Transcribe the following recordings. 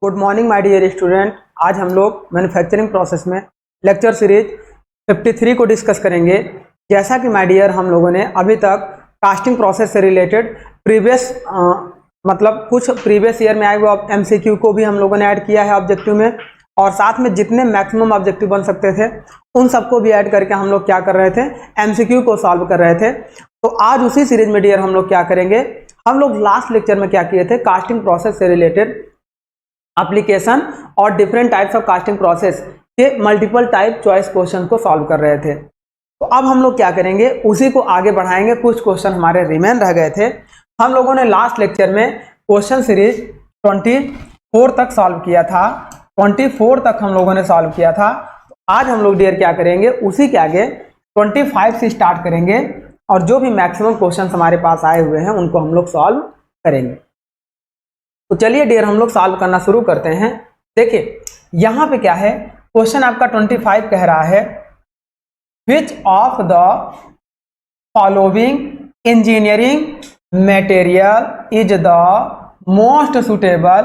Good morning my dear student. आज हम लोग मैन्युफैक्चरिंग प्रोसेस में लेक्चर सीरीज 53 को डिस्कस करेंगे। जैसा कि माय डियर हम लोगों ने अभी तक कास्टिंग प्रोसेस से रिलेटेड कुछ प्रीवियस ईयर में आए हुए एमसीक्यू को भी हम लोगों ने ऐड किया है ऑब्जेक्टिव में, और साथ में जितने मैक्सिमम ऑब्जेक्टिव बन सकते थे उन सबको भी ऐड करके हम लोग क्या कर रहे थे, एमसीक्यू को सॉल्व कर रहे थे। तो आज उसी सीरीज में डियर हम लोग क्या करेंगे, हम लोग लास्ट लेक्चर में क्या किए थे, कास्टिंग प्रोसेस से रिलेटेड एप्लीकेशन और different types of casting process के मल्टीपल टाइप चॉइस क्वेश्चन को सॉल्व कर रहे थे। तो अब हम लोग क्या करेंगे, उसी को आगे बढ़ाएंगे। कुछ क्वेश्चन हमारे रिमेन रह गए थे। हम लोगों ने लास्ट लेक्चर में क्वेश्चन सीरीज 24 तक सॉल्व किया था, 24 तक हम लोगों ने सॉल्व किया था। तो आज हम लोग डियर क्या करेंगे, उसी के आगे 25 से स्टार्ट करेंगे और जो भी मैक्सिमम क्वेश्चन हमारे पास आए हुए हैं उनको हम लोग सॉल्व करेंगे। तो चलिए डियर हम लोग सॉल्व करना शुरू करते हैं। देखिए यहाँ पे क्या है, क्वेश्चन आपका 25 कह रहा है, which of the following engineering material is the most suitable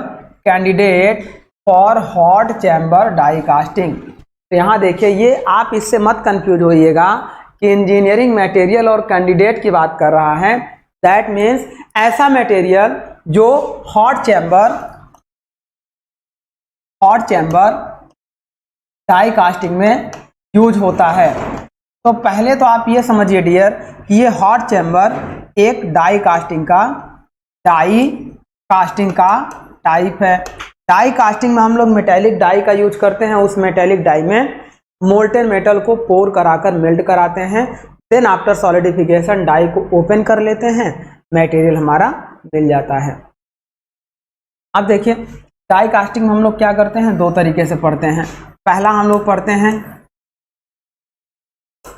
candidate for hot chamber die casting. तो यहाँ देखिए, ये आप इससे मत कंफ्यूज होइएगा कि इंजीनियरिंग मटेरियल और कैंडिडेट की बात कर रहा है। दैट मीन्स ऐसा मटेरियल जो हॉट चैम्बर डाई कास्टिंग में यूज होता है। तो पहले तो आप ये समझिए डियर कि ये हॉट चैम्बर एक डाई कास्टिंग का टाइप है। डाई कास्टिंग में हम लोग मेटेलिक डाई का यूज करते हैं। उस मेटेलिक डाई में मोल्टेन मेटल को पोर कराकर मेल्ट कराते हैं, देन आफ्टर सॉलिडिफिकेशन डाई को ओपन कर लेते हैं, मटेरियल हमारा मिल जाता है। अब देखिए डाई कास्टिंग में हम लोग क्या करते हैं, दो तरीके से पढ़ते हैं। पहला हम लोग पढ़ते हैं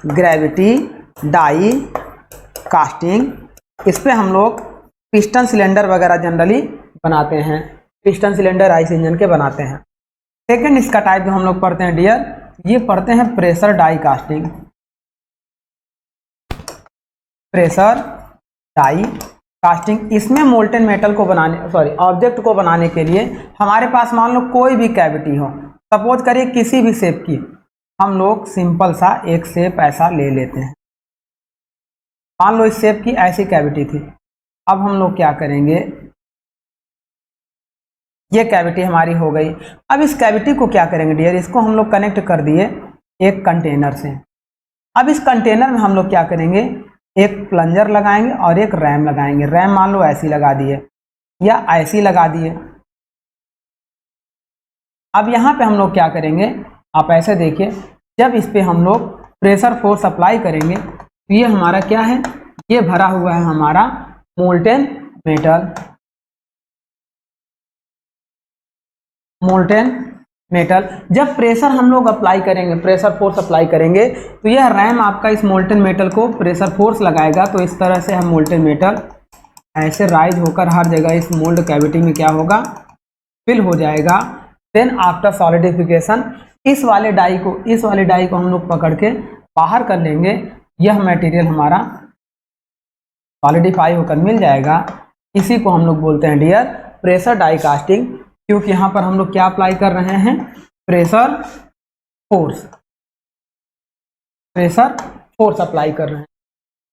ग्रेविटी डाई कास्टिंग। इस पे हम लोग पिस्टन सिलेंडर वगैरह जनरली बनाते हैं, पिस्टन सिलेंडर आइस इंजन के बनाते हैं। सेकेंड इसका टाइप जो हम लोग पढ़ते हैं डियर, ये पढ़ते हैं pressure die casting. Pressure die casting, इसमें मोल्टेन मेटल को ऑब्जेक्ट को बनाने के लिए हमारे पास मान लो कोई भी कैविटी हो, सपोज करिए किसी भी शेप की, हम लोग सिंपल सा एक शेप ऐसा ले लेते हैं। मान लो इस शेप की ऐसी कैविटी थी। अब हम लोग क्या करेंगे, ये कैविटी हमारी हो गई। अब इस कैविटी को क्या करेंगे डियर, इसको हम लोग कनेक्ट कर दिए एक कंटेनर से। अब इस कंटेनर में हम लोग क्या करेंगे, एक प्लंजर लगाएंगे और एक रैम लगाएंगे। रैम मान लो ऐसी लगा दिए या ऐसी लगा दिए। अब यहाँ पे हम लोग क्या करेंगे, आप ऐसे देखिए, जब इस पे हम लोग प्रेशर फोर्स अप्लाई करेंगे तो ये हमारा क्या है, ये भरा हुआ है हमारा मोल्टेन मेटल। जब प्रेशर हम लोग अप्लाई करेंगे, प्रेशर फोर्स अप्लाई करेंगे, तो यह रैम आपका इस मोल्टेन मेटल को प्रेशर फोर्स लगाएगा। तो इस तरह से हम मोल्टेन मेटल ऐसे राइज होकर हर जगह इस मोल्ड कैविटी में क्या होगा, फिल हो जाएगा। देन आफ्टर सॉलिडिफिकेशन इस वाले डाई को हम लोग पकड़ के बाहर कर लेंगे। यह मटेरियल हमारा सॉलिडिफाई होकर मिल जाएगा। इसी को हम लोग बोलते हैं डियर प्रेशर डाई कास्टिंग, क्योंकि यहाँ पर हम लोग क्या अप्लाई कर रहे हैं, प्रेशर फोर्स अप्लाई कर रहे हैं।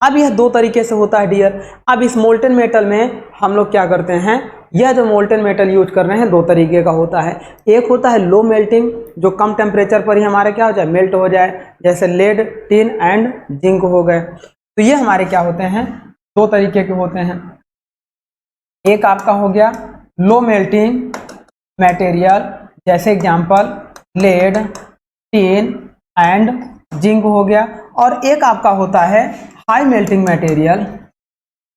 अब यह दो तरीके से होता है डियर। अब इस मोल्टेन मेटल में हम लोग क्या करते हैं, यह जो मोल्टेन मेटल यूज कर रहे हैं दो तरीके का होता है। एक होता है लो मेल्टिंग, जो कम टेम्परेचर पर ही हमारे क्या हो जाए, मेल्ट हो जाए, जैसे लेड, टिन एंड जिंक हो गए। तो ये हमारे क्या होते हैं, दो तरीके के होते हैं। एक आपका हो गया लो मेल्टिंग मटेरियल, जैसे example lead, tin and zinc हो गया। और एक आपका होता है high melting material.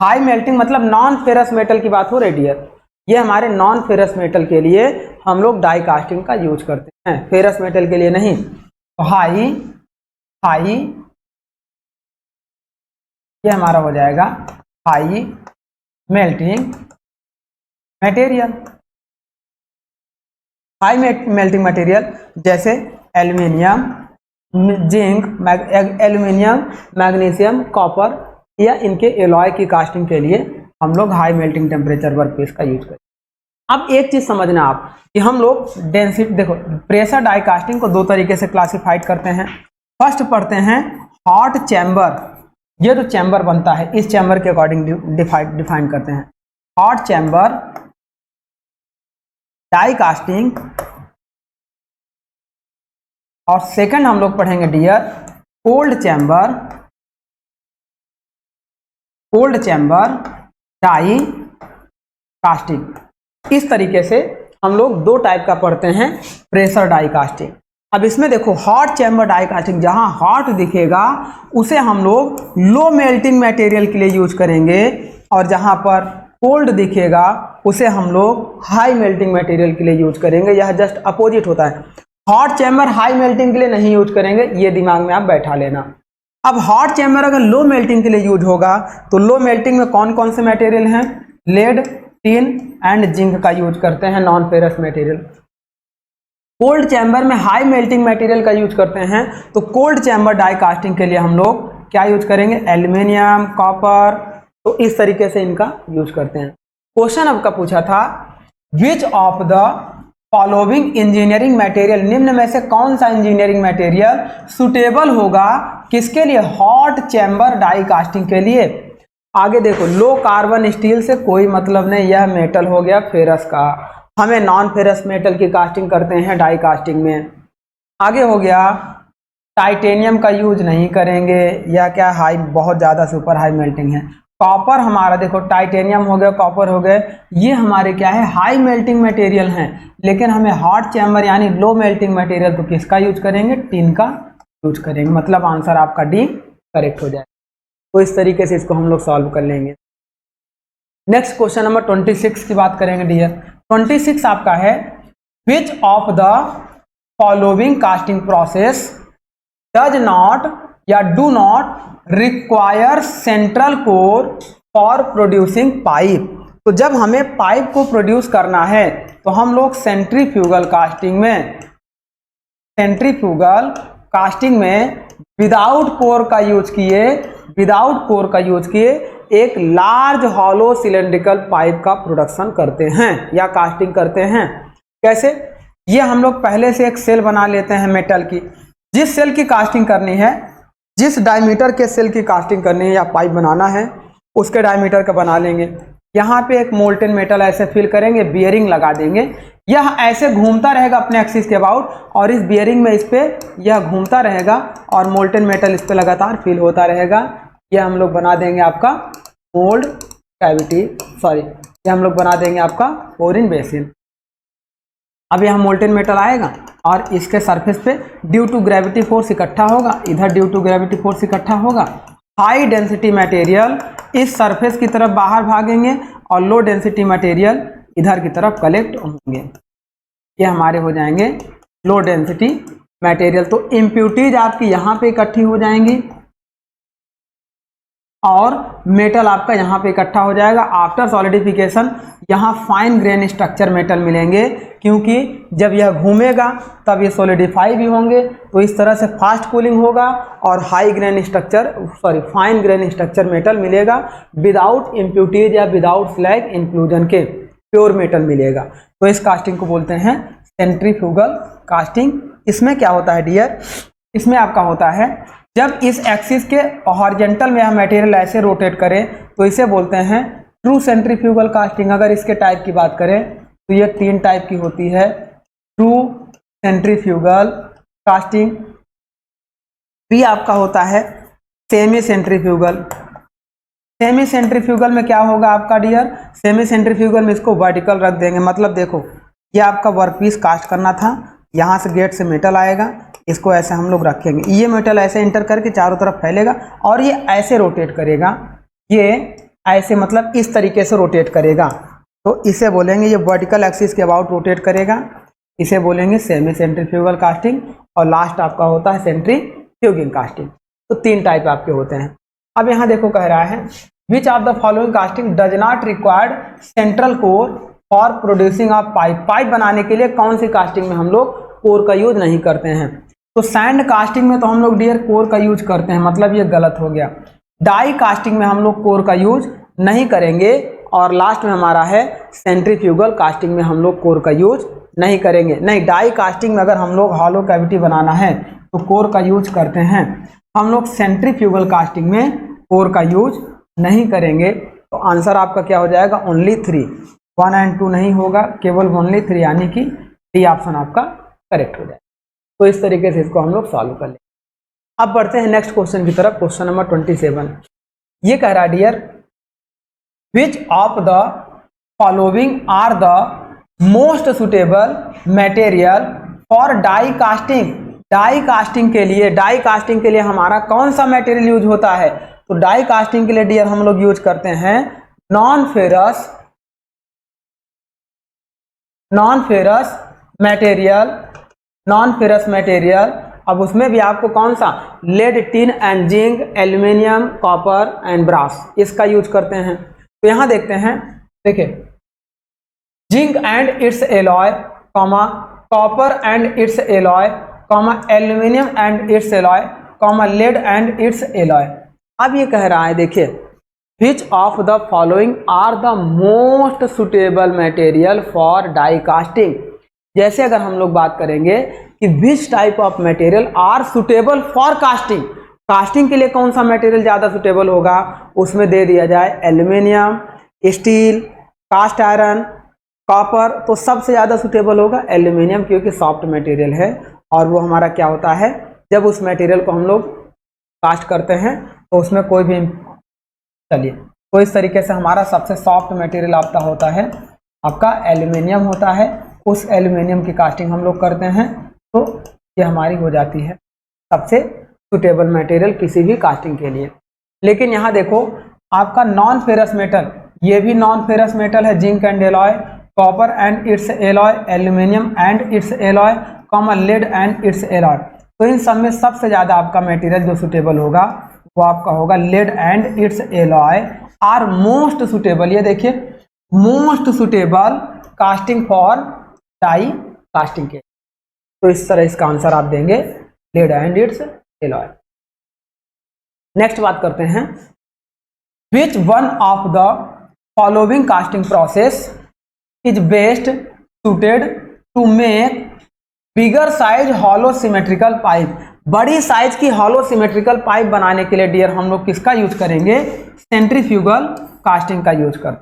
High melting मतलब नॉन फेरस मेटल की बात हो रही डियर। ये हमारे नॉन फेरस मेटल के लिए हम लोग डाई कास्टिंग का यूज करते हैं, फेरस मेटल के लिए नहीं। तो हाई ये हमारा हो जाएगा high melting material. High melting material जैसे aluminium, zinc, aluminium, magnesium, copper, या इनके एलॉय की कास्टिंग के लिए हम लोग हाई मेल्टिंग टेम्परेचर वर्कपीस का यूज करें। अब एक चीज समझना आप कि हम लोग डेंसिटी, देखो प्रेशर डाई कास्टिंग को दो तरीके से क्लासिफाइड करते हैं। फर्स्ट पढ़ते हैं हॉट चैम्बर, ये जो चैम्बर बनता है इस चैम्बर के अकॉर्डिंग डिफाइन करते हैं हॉट चैम्बर डाई कास्टिंग। और सेकंड हम लोग पढ़ेंगे dear cold chamber, cold chamber die casting. इस तरीके से हम लोग दो टाइप का पढ़ते हैं प्रेशर डाई कास्टिंग। अब इसमें देखो हॉट चैम्बर डाई कास्टिंग, जहां हॉट दिखेगा उसे हम लोग लो मेल्टिंग मटेरियल के लिए यूज करेंगे, और जहां पर कोल्ड दिखेगा उसे हम लोग हाई मेल्टिंग मटेरियल के लिए यूज करेंगे। यह जस्ट अपोजिट होता है। हॉट चैम्बर हाई मेल्टिंग के लिए नहीं यूज करेंगे, ये दिमाग में आप बैठा लेना। अब हॉट चैम्बर अगर लो मेल्टिंग के लिए यूज होगा तो लो मेल्टिंग में कौन कौन से मटेरियल हैं, लेड, टिन एंड जिंक का यूज करते हैं, non ferrous material. Cold chamber में हाई मेल्टिंग मटेरियल का यूज करते हैं, तो कोल्ड चैम्बर डाई कास्टिंग के लिए हम लोग क्या यूज करेंगे, एल्यूमिनियम, कॉपर, तो इस तरीके से इनका यूज करते हैं। क्वेश्चन आपका पूछा था विच of the following engineering material, निम्न में से कौन सा इंजीनियरिंग मटेरियल सुटेबल होगा किसके लिए, हॉट चैम्बर डाई कास्टिंग के लिए। आगे देखो लो कार्बन स्टील से कोई मतलब नहीं, यह मेटल हो गया फेरस का, हमें नॉन फेरस मेटल की कास्टिंग करते हैं डाई कास्टिंग में। आगे हो गया टाइटेनियम का यूज नहीं करेंगे, यह क्या हाई, बहुत ज़्यादा सुपर हाई मेल्टिंग है। कॉपर हमारा देखो टाइटेनियम हो गया, कॉपर हो गए, ये हमारे क्या है हाई मेल्टिंग मटेरियल हैं, लेकिन हमें हॉट चैम्बर यानी लो मेल्टिंग मटेरियल तो किसका यूज करेंगे, टिन का यूज करेंगे। मतलब आंसर आपका डी करेक्ट हो जाए। तो इस तरीके से इसको हम लोग सॉल्व कर लेंगे। नेक्स्ट क्वेश्चन नंबर 26 की बात करेंगे डियर। 26 आपका है which of the following casting process does not या do not require central core for producing pipe. तो जब हमें पाइप को प्रोड्यूस करना है तो हम लोग सेंट्रीफ्यूगल कास्टिंग में विदाउट कोर का यूज किए, विदाउट कोर का यूज किए एक लार्ज हॉलो सिलेंड्रिकल पाइप का प्रोडक्शन करते हैं या कास्टिंग करते हैं। कैसे, ये हम लोग पहले से एक सेल बना लेते हैं मेटल की, जिस सेल की कास्टिंग करनी है, जिस डायमीटर के सेल की कास्टिंग करनी है या पाइप बनाना है उसके डायमीटर का बना लेंगे। यहाँ पे एक मोल्टेन मेटल ऐसे फिल करेंगे, बियरिंग लगा देंगे, यह ऐसे घूमता रहेगा अपने एक्सिस के अबाउट, और इस बियरिंग में इस पे यह घूमता रहेगा और मोल्टेन मेटल इस पे लगातार फिल होता रहेगा। यह हम लोग बना देंगे आपका मोल्ड कैविटी, यह हम लोग बना देंगे आपका पोरिंग बेसिन। अब यह मोल्टेन मेटल आएगा और इसके सरफेस पे ड्यू टू ग्रेविटी फोर्स इकट्ठा होगा, इधर ड्यू टू ग्रेविटी फोर्स इकट्ठा होगा। हाई डेंसिटी मटेरियल इस सरफेस की तरफ बाहर भागेंगे और लो डेंसिटी मटेरियल इधर की तरफ कलेक्ट होंगे, ये हमारे हो जाएंगे लो डेंसिटी मटेरियल। तो इम्प्यूरिटीज आपकी यहाँ पे इकट्ठी हो जाएंगी और मेटल आपका यहाँ पे इकट्ठा हो जाएगा। आफ्टर सॉलिडिफिकेशन यहाँ फाइन ग्रेन स्ट्रक्चर मेटल मिलेंगे, क्योंकि जब यह घूमेगा तब ये सॉलिडिफाई भी होंगे, तो इस तरह से फास्ट कूलिंग होगा और high grain structure fine grain structure metal मिलेगा विदाउट इम्प्यूरिटीज या विदाउट स्लैग इंक्लूजन के, प्योर मेटल मिलेगा। तो इस कास्टिंग को बोलते हैं सेंट्रीफ्यूगल कास्टिंग। इसमें क्या होता है डियर, इसमें आपका होता है जब इस एक्सिस के हॉरिजॉन्टल में यह मटेरियल ऐसे रोटेट करे तो इसे बोलते हैं ट्रू सेंट्रीफ्यूगल कास्टिंग। अगर इसके टाइप की बात करें तो ये 3 टाइप की होती है, ट्रू सेंट्रीफ्यूगल कास्टिंग, भी आपका होता है सेमी सेंट्रीफ्यूगल। सेमी सेंट्रीफ्यूगल में क्या होगा आपका डियर, सेमी सेंट्रीफ्यूगल में इसको वर्टिकल रख देंगे। मतलब देखो ये आपका वर्कपीस कास्ट करना था, यहाँ से गेट से मेटल आएगा, इसको ऐसे हम लोग रखेंगे, ये मेटल ऐसे इंटर करके चारों तरफ फैलेगा और ये ऐसे रोटेट करेगा, ये ऐसे मतलब इस तरीके से रोटेट करेगा, तो इसे बोलेंगे ये वर्टिकल एक्सिस के अबाउट रोटेट करेगा, इसे बोलेंगे सेमी सेंट्रीफ्यूगल कास्टिंग। और लास्ट आपका होता है सेंट्रीफ्यूगिंग कास्टिंग। तो 3 टाइप आपके होते हैं। अब यहाँ देखो कह रहा है which of the following casting does not required central core for producing of pipe. Pipe बनाने के लिए कौन सी कास्टिंग में हम लोग कोर का यूज नहीं करते हैं। तो सैंड कास्टिंग में तो हम लोग डियर कोर का यूज करते हैं, मतलब ये गलत हो गया। डाई कास्टिंग में हम लोग कोर का यूज नहीं करेंगे और लास्ट में हमारा है सेंट्रीफ्यूगल कास्टिंग में हम लोग कोर का यूज नहीं करेंगे। नहीं, डाई कास्टिंग में अगर हम लोग हॉलो कैविटी बनाना है तो कोर का यूज करते हैं, हम लोग सेंट्रीफ्यूगल कास्टिंग में कोर का यूज नहीं करेंगे। तो आंसर आपका क्या हो जाएगा, ओनली 3, 1 एंड 2 नहीं होगा, केवल ओनली 3, यानी कि डी ऑप्शन आपका करेक्ट हो जाएगा। तो इस तरीके से इसको हम लोग सॉल्व कर लेंगे। अब बढ़ते हैं नेक्स्ट क्वेश्चन की तरफ, क्वेश्चन नंबर 27। ये कह रहा है dear, which of the following are the most suitable material for die casting. Die casting के लिए हमारा कौन सा मटेरियल यूज होता है? तो डाई कास्टिंग के लिए डियर हम लोग यूज करते हैं नॉन फेरस मटेरियल। अब उसमें भी आपको कौन सा, lead, tin and zinc, aluminium, copper and brass, इसका यूज करते हैं। तो यहां देखते हैं, देखिए, zinc and its alloy, comma copper and its alloy, comma aluminium and its alloy, comma lead and its alloy. अब ये कह रहा है, देखिए, which of the following are the most suitable material for die casting. जैसे अगर हम लोग बात करेंगे कि which type of material are suitable for casting, casting के लिए कौन सा मटेरियल ज़्यादा सुटेबल होगा, उसमें दे दिया जाए aluminium, steel, cast iron, copper. तो सबसे ज़्यादा सुटेबल होगा एल्यूमिनियम, क्योंकि सॉफ्ट मटेरियल है और वो हमारा क्या होता है, जब उस मटेरियल को हम लोग कास्ट करते हैं तो उसमें कोई भी, चलिए, तो इस तरीके से हमारा सबसे सॉफ्ट मटेरियल आपका होता है, आपका एल्यूमिनियम होता है। उस एल्यूमिनियम की कास्टिंग हम लोग करते हैं, तो ये हमारी हो जाती है सबसे सुटेबल मटेरियल किसी भी कास्टिंग के लिए। लेकिन यहाँ देखो, आपका नॉन फेरस मेटल, ये भी नॉन फेरस मेटल है, zinc and alloy, copper and its alloy, aluminium and its alloy, common lead and its alloy. तो इन सब में सबसे ज़्यादा आपका मटेरियल जो सुटेबल होगा वो आपका होगा lead and its alloy are most suitable. ये देखिए, most suitable casting for die casting के। तो इस तरह इसका आंसर आप देंगे lead and its alloy. Next बात करते हैं, which one of the following casting process is best suited to make bigger size hollow symmetrical pipe. बड़ी साइज की हॉलो सिमेट्रिकल पाइप बनाने के लिए डियर हम लोग किसका यूज करेंगे, सेंट्रीफ्यूगल कास्टिंग का यूज करते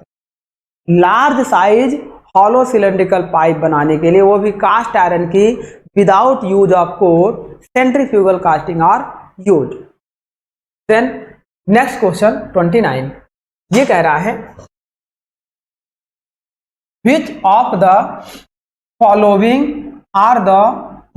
हैं। Large size hollow cylindrical pipe बनाने के लिए, वो भी कास्ट आयरन की, without use of core, centrifugal casting are use. Then next question 29, ये कह रहा है, which of the following are the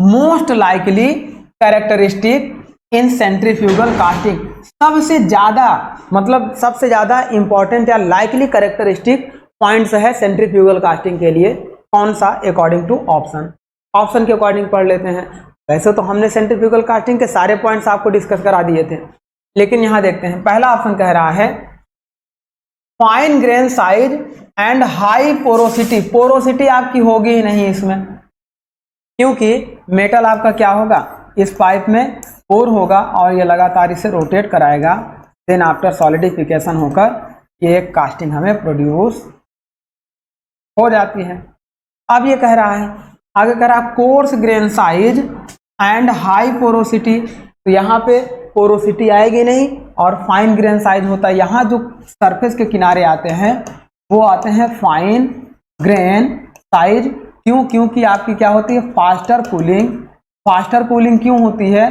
most likely characteristic in centrifugal casting. सबसे ज्यादा, मतलब सबसे ज्यादा इंपॉर्टेंट या लाइकली कैरेक्टरिस्टिक पॉइंट्स है सेंट्रीफ्यूगल कास्टिंग के लिए, कौन सा, अकॉर्डिंग टू ऑप्शन। ऑप्शन के अकॉर्डिंग पढ़ लेते हैं। वैसे तो हमने सेंट्रीफ्यूगल कास्टिंग के सारे पॉइंट्स आपको डिस्कस करा दिए थे, लेकिन यहां देखते हैं, पहला ऑप्शन कह रहा है fine grain size and high porosity. Porosity आपकी होगी ही नहीं इसमें, क्योंकि मेटल आपका क्या होगा, इस पाइप में पोर होगा और ये लगातार इसे रोटेट कराएगा, देन आफ्टर सॉलिडिफिकेशन होकर ये एक कास्टिंग हमें प्रोड्यूस हो जाती है। अब ये कह रहा है, आगे कह रहा है coarse grain size and high porosity. तो यहाँ पे पोरोसिटी आएगी नहीं और फाइन ग्रेन साइज होता है। यहाँ जो सरफेस के किनारे आते हैं वो आते हैं फाइन ग्रेन साइज। क्यों, क्योंकि आपकी क्या होती है, फास्टर कूलिंग। फास्टर कूलिंग क्यों होती है,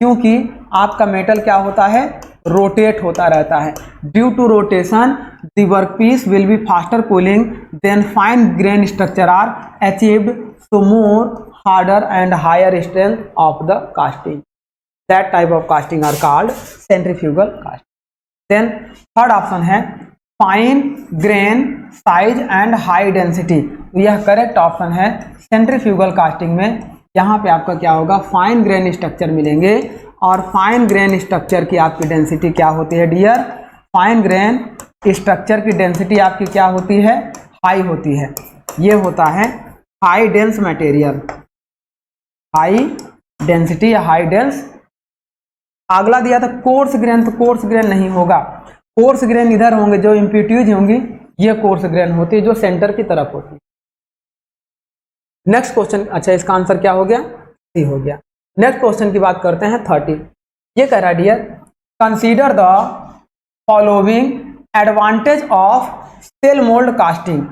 क्योंकि आपका मेटल क्या होता है, रोटेट होता रहता है। Due to rotation the workpiece will be faster cooling then fine grain structure are achieved, so more harder and higher strength of the casting. That type of casting are called centrifugal casting. Then third option है fine grain size and high density. यह correct option है। Centrifugal casting में यहाँ पे आपका क्या होगा, fine grain structure मिलेंगे और फाइन ग्रेन स्ट्रक्चर की आपकी डेंसिटी क्या होती है डियर, फाइन ग्रेन स्ट्रक्चर की डेंसिटी आपकी क्या होती है, हाई होती है। ये होता है high dense material, high density या हाई डेंस। अगला दिया था कोर्स ग्रेन, तो कोर्स ग्रेन नहीं होगा। कोर्स ग्रेन इधर होंगे, जो इम्प्यूरिटीज होंगी ये कोर्स ग्रेन होती है जो सेंटर की तरफ होती है। नेक्स्ट क्वेश्चन, अच्छा इसका आंसर क्या हो गया, सी हो गया। नेक्स्ट क्वेश्चन की बात करते हैं 30। ये कह रहा है dear consider the following advantage of shell mould casting.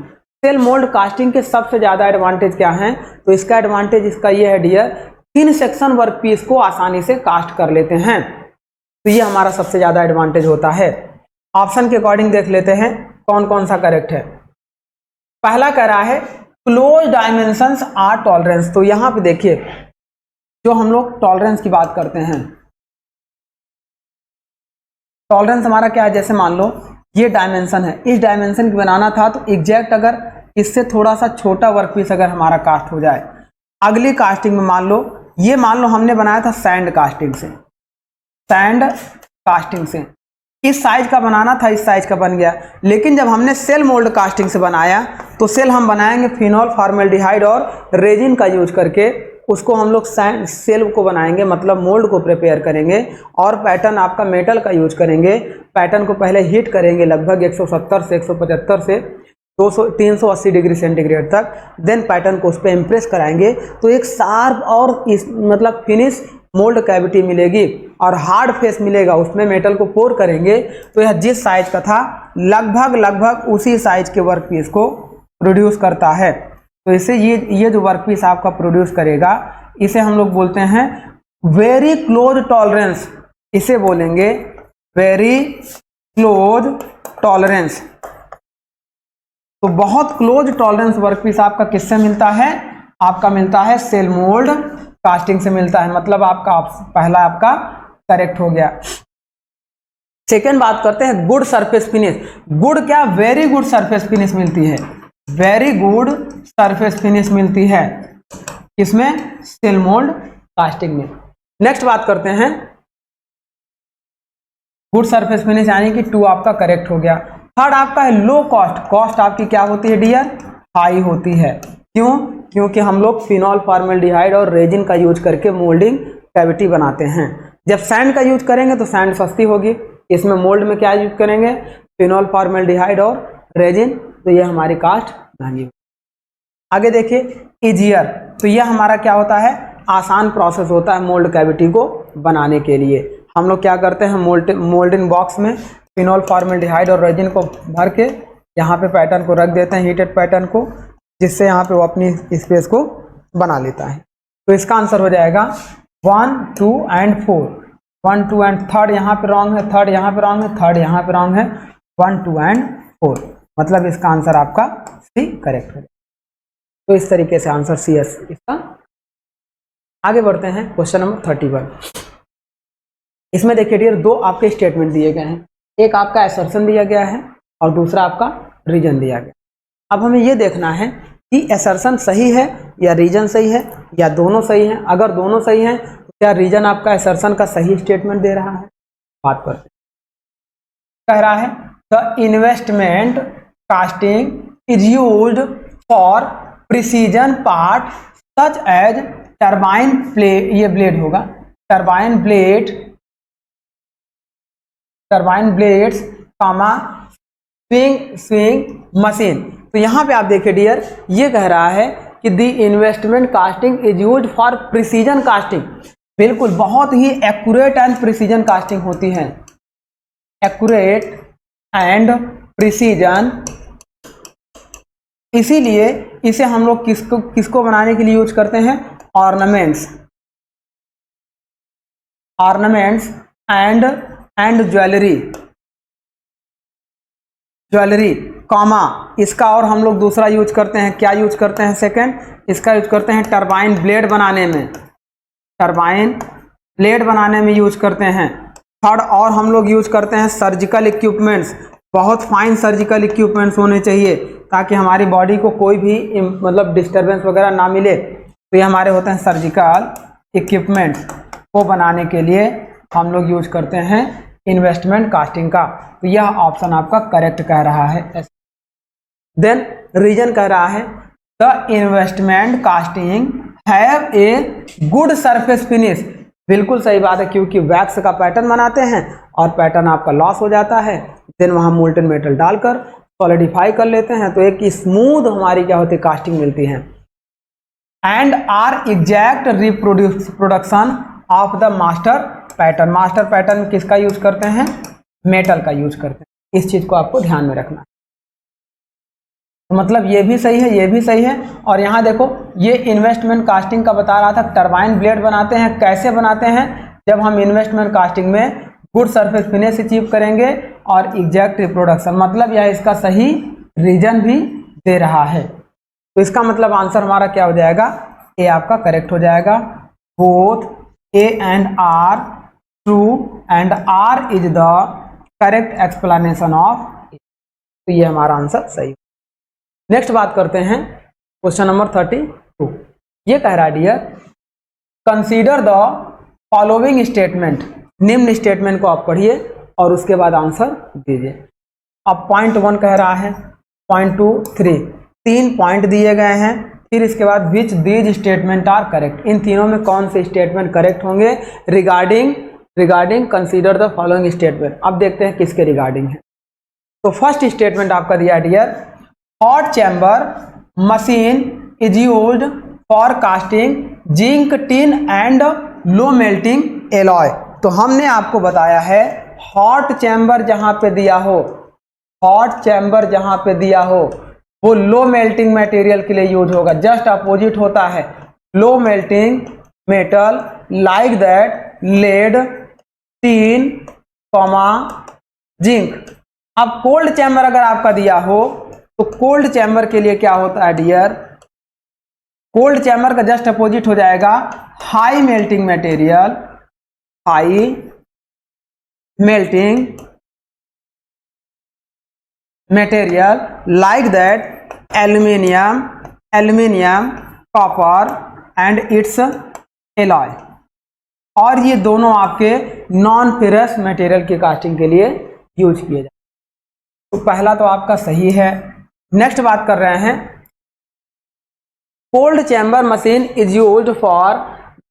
Shell mould casting के सबसे ज्यादा एडवांटेज क्या हैं? तो इसका एडवांटेज इसका ये है dear, thin section work piece को आसानी से कास्ट कर लेते हैं। तो ये हमारा सबसे ज्यादा एडवांटेज होता है। ऑप्शन के अकॉर्डिंग देख लेते हैं कौन कौन सा करेक्ट है। पहला कह रहा है क्लोज डायमेंशंस आर टॉलरेंस। तो यहां पे देखिए जो हम लोग टॉलरेंस की बात करते हैं, टॉलरेंस हमारा क्या है, जैसे मान लो ये डायमेंशन है, इस डायमेंशन की बनाना था तो एग्जैक्ट अगर इससे थोड़ा सा छोटा वर्क पीस अगर हमारा कास्ट हो जाए, अगली कास्टिंग में मान लो ये मान लो हमने बनाया था सैंड कास्टिंग से, सैंड कास्टिंग से इस साइज का बनाना था, इस साइज का बन गया। लेकिन जब हमने सेल मोल्ड कास्टिंग से बनाया तो सेल हम बनाएंगे फिनॉल फॉर्मेल्डिहाइड और रेजिन का यूज करके, उसको हम लोग सेल को बनाएंगे, मतलब मोल्ड को प्रिपेयर करेंगे और पैटर्न आपका मेटल का यूज करेंगे। पैटर्न को पहले हीट करेंगे लगभग 170 से 175 से 380 डिग्री सेंटीग्रेड तक, देन पैटर्न को उस पर इम्प्रेस कराएंगे तो एक शार्प और मतलब फिनिश मोल्ड कैविटी मिलेगी और हार्ड फेस मिलेगा। उसमें मेटल को पोर करेंगे तो यह जिस साइज का था लगभग उसी साइज के वर्क पीस को प्रोड्यूस करता है। तो इसे ये जो वर्क पीस आपका प्रोड्यूस करेगा इसे हम लोग बोलते हैं वेरी क्लोज टॉलरेंस, इसे बोलेंगे वेरी क्लोज टॉलरेंस। तो बहुत क्लोज टॉलरेंस वर्क पीस आपका किससे मिलता है? आपका मिलता है सेल मोल्ड कास्टिंग से मिलता है। मतलब आपका पहला आपका करेक्ट हो गया। सेकेंड बात करते हैं गुड सरफेस फिनिश। गुड क्या, वेरी गुड सरफेस फिनिश मिलती है, वेरी गुड सरफेस फिनिश मिलती है इसमें सेल मोल्ड कास्टिंग में। नेक्स्ट बात करते हैं गुड सरफेस फिनिश यानी कि 2 आपका करेक्ट हो गया। थर्ड आपका है लो कॉस्ट। कॉस्ट आपकी क्या होती है डियर? हाई होती है। क्यों? क्योंकि हम लोग फिनॉल फॉर्मेल्डिहाइड और रेजिन का यूज करके मोल्डिंग कैविटी बनाते हैं। जब सैंड का यूज करेंगे तो सैंड सस्ती होगी, इसमें मोल्ड में क्या यूज करेंगे? फिनॉल फॉर्मेल्डिहाइड और रेजिन, तो ये हमारी कास्ट महंगी होगी। आगे देखिए इजियर, तो यह हमारा क्या होता है? आसान प्रोसेस होता है मोल्ड कैविटी को बनाने के लिए। हम लोग क्या करते हैं मोल्डिंग बॉक्स में फिनॉल फॉर्मेल्डिहाइड और रेजिन को भर के यहाँ पे पैटर्न को रख देते हैं, हीटेड पैटर्न को, जिससे यहाँ पे वो अपनी स्पेस को बना लेता है। तो इसका आंसर हो जाएगा 1, 2 एंड 4। 1, 2 एंड थर्ड यहाँ पे रॉन्ग है, थर्ड यहाँ पे रॉन्ग है, थर्ड यहाँ पे रॉन्ग है, 1, 2 एंड 4। मतलब इसका आंसर आपका सी करेक्ट है। तो इस तरीके से आंसर सी एस इसका। आगे बढ़ते हैं क्वेश्चन नंबर 31। इसमें देखिए डियर 2 आपके स्टेटमेंट दिए गए हैं, एक आपका असर्शन दिया गया है और दूसरा आपका रीजन दिया गया। अब हमें यह देखना है कि असर्शन सही है या रीजन सही है या दोनों सही हैं। अगर दोनों सही हैं तो क्या रीजन आपका असर्शन का सही स्टेटमेंट दे रहा है? बात करते हैं। कह रहा है the investment casting is used for precision part such as turbine plate, ये ब्लेड होगा, turbine blades comma sewing machine. तो यहाँ पे आप देखिए डियर ये कह रहा है कि the investment casting is used for precision casting. बिल्कुल बहुत ही एक्यूरेट एंड प्रिसीजन कास्टिंग होती है, एक्यूरेट एंड प्रिसीजन। इसीलिए इसे हम लोग किसको बनाने के लिए यूज करते हैं? ऑर्नामेंट्स एंड ज्वेलरी कॉमा इसका और हम लोग दूसरा यूज करते हैं, क्या यूज करते हैं? सेकंड, इसका यूज करते हैं टरबाइन ब्लेड बनाने में, टरबाइन ब्लेड बनाने में यूज करते हैं। थर्ड और हम लोग यूज करते हैं सर्जिकल इक्विपमेंट्स। बहुत फाइन सर्जिकल इक्विपमेंट्स होने चाहिए ताकि हमारी बॉडी को कोई भी मतलब डिस्टर्बेंस वगैरह ना मिले। तो ये हमारे होते हैं सर्जिकल इक्विपमेंट्स, को बनाने के लिए हम लोग यूज करते हैं इन्वेस्टमेंट कास्टिंग का। तो यह ऑप्शन आपका करेक्ट कह रहा है। देन रीजन कह रहा है the investment casting have a good surface finish. बिल्कुल सही बात है, क्योंकि वैक्स का पैटर्न बनाते हैं और पैटर्न आपका लॉस हो जाता है, देन वहां मोल्टन मेटल डालकर सॉलिडिफाई कर लेते हैं तो एक स्मूथ हमारी क्या होती है कास्टिंग मिलती है। And R exact reproduction of the master pattern. Master pattern किसका यूज करते हैं? मेटल का यूज करते हैं। इस चीज को आपको ध्यान में रखना है। तो मतलब ये भी सही है, ये भी सही है। और यहाँ देखो ये इन्वेस्टमेंट कास्टिंग का बता रहा था, टरबाइन ब्लेड बनाते हैं। कैसे बनाते हैं? जब हम इन्वेस्टमेंट कास्टिंग में गुड सरफेस फिनिश अचीव करेंगे और एग्जैक्ट रिप्रोडक्शन, मतलब यह इसका सही रीजन भी दे रहा है। तो इसका मतलब आंसर हमारा क्या हो जाएगा? ए आपका करेक्ट हो जाएगा। Both A and R true and R is the correct explanation of. तो ये हमारा आंसर सही। नेक्स्ट बात करते हैं क्वेश्चन नंबर 32। ये कह रहा है dear consider the following statement. निम्न स्टेटमेंट को आप पढ़िए और उसके बाद आंसर दीजिए। अब पॉइंट 1 कह रहा है, पॉइंट 2, 3, 3 पॉइंट दिए गए हैं। फिर इसके बाद which these statement are correct. इन तीनों में कौन से स्टेटमेंट करेक्ट होंगे? Regarding consider the following statement. अब देखते हैं किसके रिगार्डिंग है। तो फर्स्ट स्टेटमेंट आपका दिया dear hot chamber machine is used for casting zinc tin and low melting alloy. तो हमने आपको बताया है हॉट चैम्बर जहां पे दिया हो, हॉट चैम्बर जहां पे दिया हो वो लो मेल्टिंग मटेरियल के लिए यूज होगा। जस्ट अपोजिट होता है low melting metal like that lead tin comma zinc. अब कोल्ड चैम्बर अगर आपका दिया हो तो कोल्ड चैम्बर के लिए क्या होता है डियर? कोल्ड चैम्बर का जस्ट अपोजिट हो जाएगा high melting material, high melting material like that aluminium copper and its alloy. और ये दोनों आपके नॉन फेरस मटेरियल की कास्टिंग के लिए यूज किए जाते। तो पहला तो आपका सही है। नेक्स्ट बात कर रहे हैं cold chamber machine is used for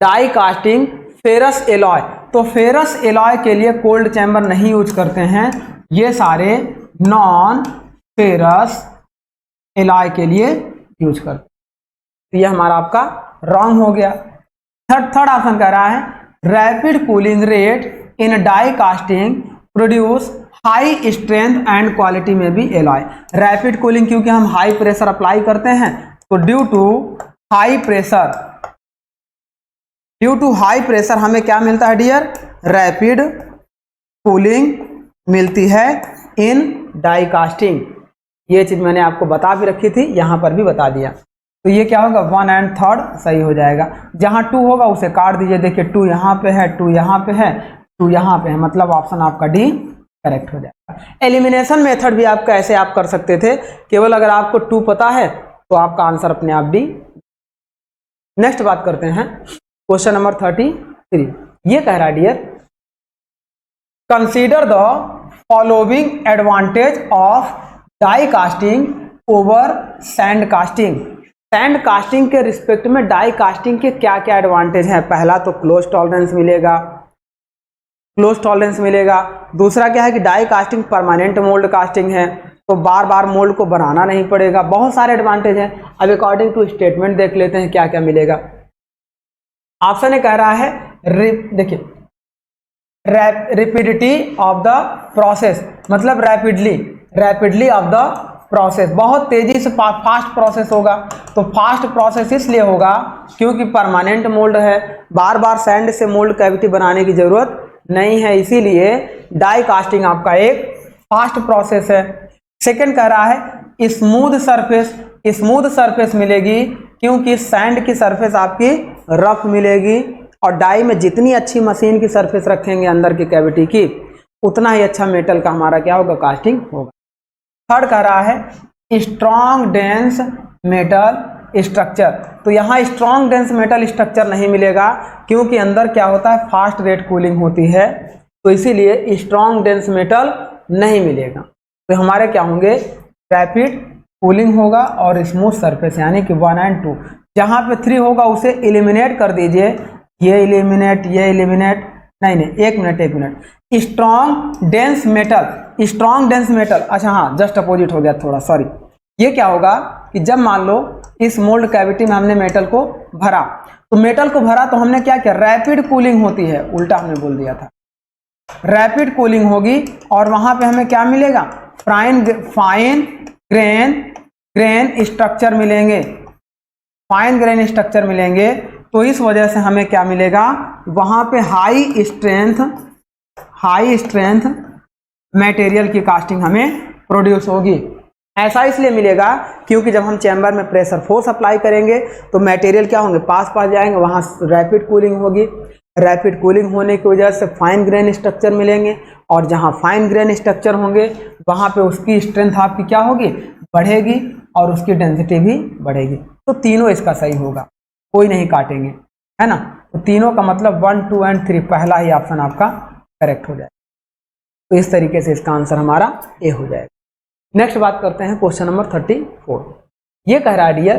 die casting ferrous alloy. तो फेरस एलॉय के लिए कोल्ड चैम्बर नहीं यूज करते हैं, ये सारे नॉन फेरस एलॉय के लिए यूज करते हैं। तो ये हमारा आपका रॉन्ग हो गया। थर्ड ऑप्शन कह रहा है rapid cooling rate in die casting produce high strength and quality में भी एलॉय। रैपिड कूलिंग क्योंकि हम हाई प्रेशर अप्लाई करते हैं, तो ड्यू टू हाई प्रेशर हमें क्या मिलता है डियर? रैपिड कूलिंग मिलती है इन डाई कास्टिंग। ये चीज मैंने आपको बता भी रखी थी, यहां पर भी बता दिया। तो ये क्या होगा 1 एंड 3 सही हो जाएगा। जहां 2 होगा उसे काट दीजिए। देखिए 2 यहाँ पे है, 2 यहाँ पे है, 2 यहाँ पे है, मतलब ऑप्शन आपका डी करेक्ट हो जाएगा। एलिमिनेशन मेथड भी आपका ऐसे आप कर सकते थे, केवल अगर आपको 2 पता है तो आपका आंसर अपने आप डी। नेक्स्ट बात करते हैं क्वेश्चन नंबर 33। ये कह रहा है dear consider the following advantage of die casting over sand casting. Sand casting के रिस्पेक्ट में डाई कास्टिंग के क्या क्या एडवांटेज हैं? पहला तो क्लोज टॉलरेंस मिलेगा। दूसरा क्या है कि die casting permanent mould casting है, तो बार बार मोल्ड को बनाना नहीं पड़ेगा। बहुत सारे एडवांटेज हैं। अब अकॉर्डिंग टू स्टेटमेंट देख लेते हैं क्या क्या मिलेगा। ऑप्शन ए कह रहा है देखिए रैपिडिटी ऑफ द प्रोसेस, मतलब रैपिडली ऑफ द प्रोसेस, बहुत तेजी से फास्ट प्रोसेस होगा। तो फास्ट प्रोसेस इसलिए होगा क्योंकि परमानेंट मोल्ड है, बार बार सैंड से मोल्ड कैविटी बनाने की जरूरत नहीं है, इसीलिए डाई कास्टिंग आपका एक फास्ट प्रोसेस है। सेकंड कह रहा है स्मूथ सरफेस मिलेगी क्योंकि सैंड की सरफेस आपकी रफ मिलेगी, और डाई में जितनी अच्छी मशीन की सरफेस रखेंगे अंदर की कैविटी की, उतना ही अच्छा मेटल का हमारा क्या होगा? कास्टिंग होगा। थर्ड कह रहा है स्ट्रॉन्ग डेंस मेटल स्ट्रक्चर। तो यहाँ स्ट्रॉन्ग डेंस मेटल स्ट्रक्चर नहीं मिलेगा क्योंकि अंदर क्या होता है? फास्ट रेट कूलिंग होती है, तो इसीलिए स्ट्रॉन्ग डेंस मेटल नहीं मिलेगा। तो हमारे क्या होंगे? रैपिड कूलिंग होगा और स्मूथ सरफेस, यानी कि 1 एंड 2। जहाँ पे 3 होगा उसे एलिमिनेट कर दीजिए, ये एलिमिनेट, नहीं नहीं, एक मिनट, स्ट्रॉन्ग डेंस मेटल, अच्छा हाँ जस्ट अपोजिट हो गया थोड़ा, सॉरी। ये क्या होगा कि जब मान लो इस मोल्ड कैविटी में हमने मेटल को भरा, तो मेटल को भरा तो हमने क्या किया, रैपिड कूलिंग होती है, उल्टा हमने बोल दिया था, रैपिड कूलिंग होगी और वहां पे हमें क्या मिलेगा, फाइन ग्रेन स्ट्रक्चर मिलेंगे, फाइन ग्रेन स्ट्रक्चर मिलेंगे। तो इस वजह से हमें क्या मिलेगा, वहां पे हाई स्ट्रेंथ मटेरियल की कास्टिंग हमें प्रोड्यूस होगी। ऐसा इसलिए मिलेगा क्योंकि जब हम चैम्बर में प्रेशर फोर्स अप्लाई करेंगे तो मटेरियल क्या होंगे, पास जाएंगे, वहां रैपिड कूलिंग होगी, रैपिड कूलिंग होने की वजह से फाइन ग्रेन स्ट्रक्चर मिलेंगे, और जहां फाइन ग्रेन स्ट्रक्चर होंगे वहां पे उसकी स्ट्रेंथ आपकी क्या होगी, बढ़ेगी, और उसकी डेंसिटी भी बढ़ेगी। तो तीनों इसका सही होगा, कोई नहीं काटेंगे, है ना। तो तीनों का मतलब 1, 2 और 3, पहला ही ऑप्शन आपका करेक्ट हो जाएगा। तो इस तरीके से इसका आंसर हमारा ए हो जाएगा। नेक्स्ट बात करते हैं क्वेश्चन नंबर 34। ये कह रहा है dear,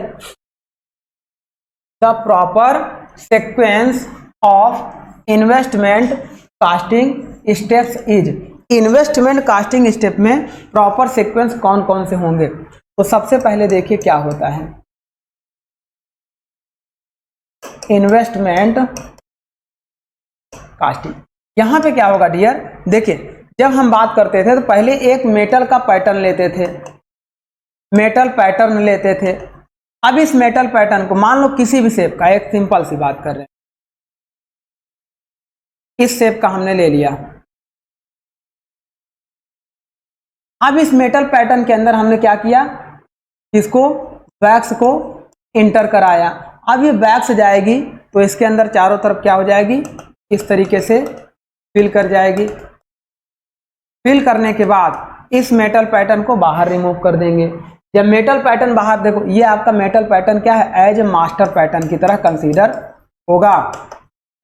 the proper sequence of investment casting steps is, investment casting step में प्रॉपर सीक्वेंस कौन कौन से होंगे। तो सबसे पहले देखिए क्या होता है, इन्वेस्टमेंट कास्टिंग। यहां पे क्या होगा डियर, देखिए जब हम बात करते थे तो पहले एक मेटल का पैटर्न लेते थे, मेटल पैटर्न लेते थे। अब इस मेटल पैटर्न को मान लो किसी भी शेप का, एक सिंपल सी बात कर रहे हैं, इस शेप का हमने ले लिया। अब इस मेटल पैटर्न के अंदर हमने क्या किया, इसको वैक्स को इंटर कराया। अब ये वैक्स जाएगी तो इसके अंदर चारों तरफ क्या हो जाएगी, इस तरीके से फिल कर जाएगी। फिल करने के बाद इस मेटल पैटर्न को बाहर रिमूव कर देंगे। जब मेटल पैटर्न बाहर, देखो ये आपका मेटल पैटर्न क्या है, एज ए मास्टर पैटर्न की तरह कंसीडर होगा,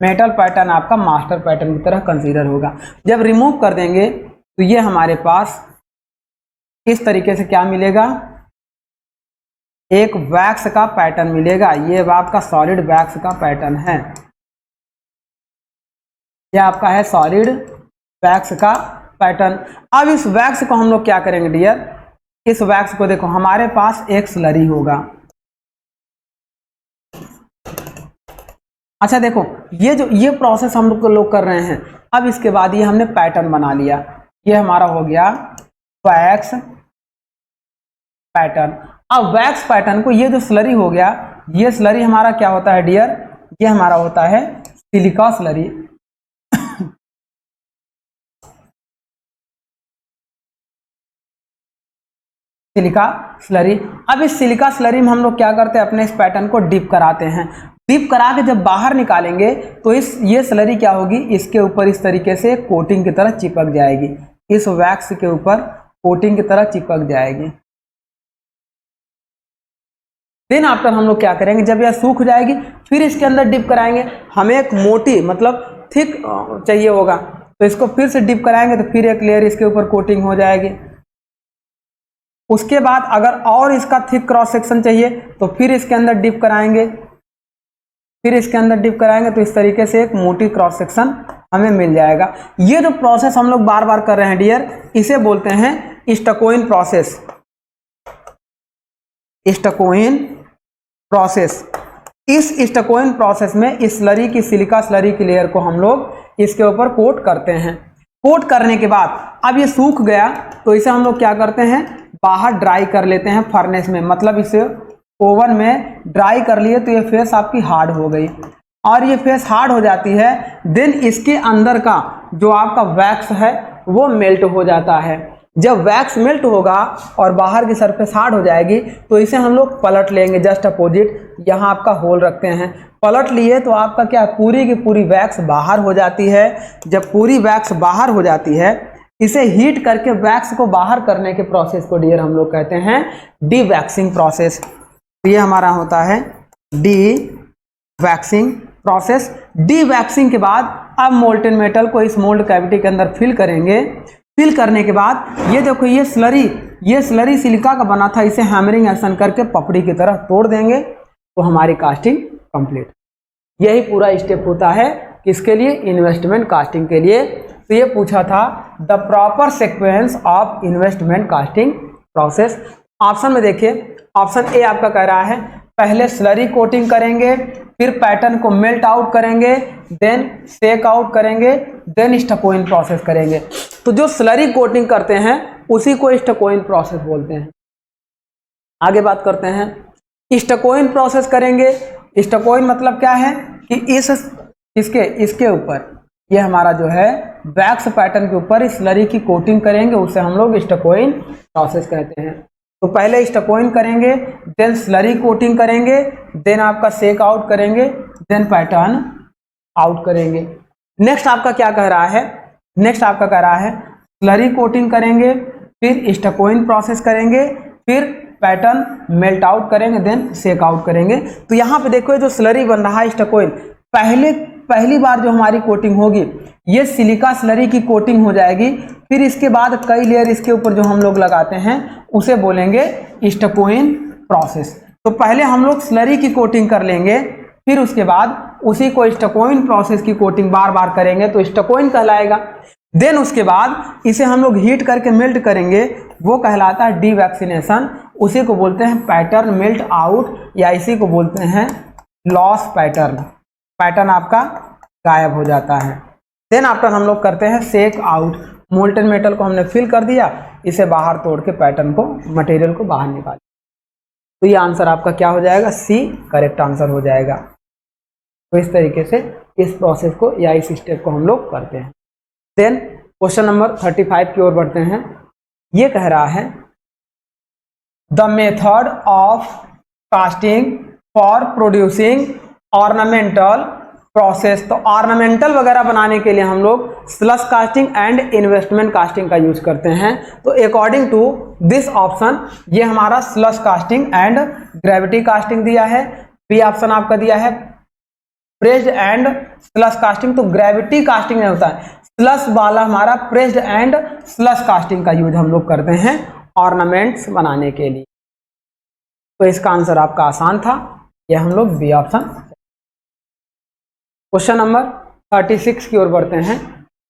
मेटल पैटर्न आपका मास्टर पैटर्न की तरह कंसीडर होगा। जब रिमूव कर देंगे तो ये हमारे पास इस तरीके से क्या मिलेगा, एक वैक्स का पैटर्न मिलेगा। ये आपका सॉलिड वैक्स का पैटर्न है, ये आपका है सॉलिड वैक्स का पैटर्न। अब इस वैक्स को हम लोग क्या करेंगे डियर, इस वैक्स को देखो हमारे पास एक स्लरी होगा। अच्छा देखो ये प्रोसेस हम लोग कर रहे हैं। अब इसके बाद ये हमने पैटर्न बना लिया, ये हमारा हो गया वैक्स पैटर्न। अब वैक्स पैटर्न को, ये जो स्लरी हो गया, ये स्लरी हमारा क्या होता है डियर, ये हमारा होता है सिलिका स्लरी। Silica slurry. अब इस सिलिका स्लरी में हम लोग क्या करते हैं, अपने इस पैटर्न को डिप कराते हैं। डिप करा के जब बाहर निकालेंगे तो ये स्लरी क्या होगी, इसके ऊपर इस तरीके से कोटिंग की तरह चिपक जाएगी, इस वैक्स के ऊपर कोटिंग की तरह चिपक जाएगी। देन आफ्टर हम लोग क्या करेंगे, जब यह सूख जाएगी फिर इसके अंदर डिप कराएंगे। हमें एक मोटी मतलब थिक चाहिए होगा, तो इसको फिर से डिप कराएंगे तो फिर एक लेयर इसके ऊपर कोटिंग हो जाएगी। उसके बाद अगर और इसका थिक क्रॉस सेक्शन चाहिए तो फिर इसके अंदर डिप कराएंगे, फिर इसके अंदर डिप कराएंगे तो इस तरीके से एक मोटी क्रॉस सेक्शन हमें मिल जाएगा। ये जो प्रोसेस हम लोग बार बार कर रहे हैं डियर, इसे बोलते हैं स्टकोइन प्रोसेस। स्टकोइन प्रोसेस। इस स्टकोइन प्रोसेस में इस स्लरी की, सिलिका स्लरी की लेयर को हम लोग इसके ऊपर कोट करते हैं। कोट करने के बाद अब ये सूख गया तो इसे हम लोग क्या करते हैं, बाहर ड्राई कर लेते हैं फर्नेस में, मतलब इसे ओवन में ड्राई कर लिए तो ये फेस आपकी हार्ड हो गई। और ये फेस हार्ड हो जाती है, देन इसके अंदर का जो आपका वैक्स है वो मेल्ट हो जाता है। जब वैक्स मेल्ट होगा और बाहर की सरफेस हार्ड हो जाएगी तो इसे हम लोग पलट लेंगे, जस्ट अपोजिट। यहाँ आपका होल रखते हैं, पलट लिए तो आपका क्या, पूरी की पूरी वैक्स बाहर हो जाती है। जब पूरी वैक्स बाहर हो जाती है, इसे हीट करके वैक्स को बाहर करने के प्रोसेस को डियर हम लोग कहते हैं डी वैक्सिंग प्रोसेस। तो ये हमारा होता है D waxing process. D waxing के बाद अब मोल्टेन मेटल को इस मोल्ड कैविटी के अंदर फिल करेंगे। फिल करने के बाद ये देखो ये स्लरी सिलिका का बना था, इसे हैमरिंग एक्शन करके पपड़ी की तरह तोड़ देंगे तो हमारी कास्टिंग कंप्लीट। यही पूरा स्टेप होता है किसके लिए? इन्वेस्टमेंट कास्टिंग के लिए। तो ये पूछा था the proper sequence of investment casting process. Option में देखिए, ऑप्शन ए आपका कह रहा है पहले स्लरी कोटिंग करेंगे, फिर पैटर्न को मेल्ट आउट करेंगे, देन शेक आउट करेंगे, देन स्टकोइन प्रोसेस करेंगे। तो जो स्लरी कोटिंग करते हैं उसी को स्टकोइन प्रोसेस बोलते हैं। आगे बात करते हैं, स्टकोइन प्रोसेस करेंगे। स्टकोइन मतलब क्या है कि इसके ऊपर ये हमारा जो है वैक्स पैटर्न के ऊपर इस स्लरी की कोटिंग करेंगे, उसे हम लोग स्टकोइन प्रोसेस कहते हैं। तो पहले स्टकोइन करेंगे, देन स्लरी कोटिंग करेंगे, देन आपका शेक आउट करेंगे, देन पैटर्न आउट करेंगे। नेक्स्ट आपका क्या कह रहा है? नेक्स्ट आपका कह रहा है स्लरी कोटिंग करेंगे, फिर स्टकोइन प्रोसेस करेंगे, फिर पैटर्न मेल्ट आउट करेंगे, देन शेक आउट करेंगे। तो यहाँ पे देखो जो स्लरी बन रहा है स्टकोइन, पहली बार जो हमारी कोटिंग होगी ये सिलिका स्लरी की कोटिंग हो जाएगी। फिर इसके बाद कई लेयर इसके ऊपर जो हम लोग लगाते हैं उसे बोलेंगे स्टकोइन प्रोसेस। तो पहले हम लोग स्लरी की कोटिंग कर लेंगे, फिर उसके बाद उसी को स्टकोइन प्रोसेस की कोटिंग बार बार करेंगे तो स्टकोइन कहलाएगा। देन उसके बाद इसे हम लोग हीट करके मेल्ट करेंगे, वो कहलाता है डीवैक्सीनेशन। उसी को बोलते हैं पैटर्न मेल्ट आउट, या इसी को बोलते हैं लॉस पैटर्न। पैटर्न आपका गायब हो जाता है। देन आफ्टर हम लोग करते हैं शेक आउट। मोल्टन मेटल को हमने फिल कर दिया, इसे बाहर तोड़ के पैटर्न को, मटेरियल को बाहर निकाल। तो ये आंसर आपका क्या हो जाएगा? सी करेक्ट आंसर हो जाएगा। तो इस तरीके से इस प्रोसेस को या इस स्टेप को हम लोग करते हैं। देन क्वेश्चन नंबर 35 की ओर बढ़ते हैं। ये कह रहा है the method of casting for producing ornamental process. तो ऑर्नामेंटल वगैरह बनाने के लिए हम लोग slush casting and investment casting का यूज करते हैं। तो अकॉर्डिंग टू दिस ऑप्शन ये हमारा slush casting and gravity casting दिया है। बी ऑप्शन आपका दिया है प्रेस्ड एंड स्लश कास्टिंग। तो ग्रेविटी कास्टिंग नहीं होता है, स्लश वाला हमारा प्रेस्ड एंड स्लश कास्टिंग का यूज हम लोग करते हैं ऑर्नामेंट्स बनाने के लिए। तो इसका आंसर आपका आसान था, यह हम लोग बी ऑप्शन। क्वेश्चन नंबर 36 की ओर बढ़ते हैं।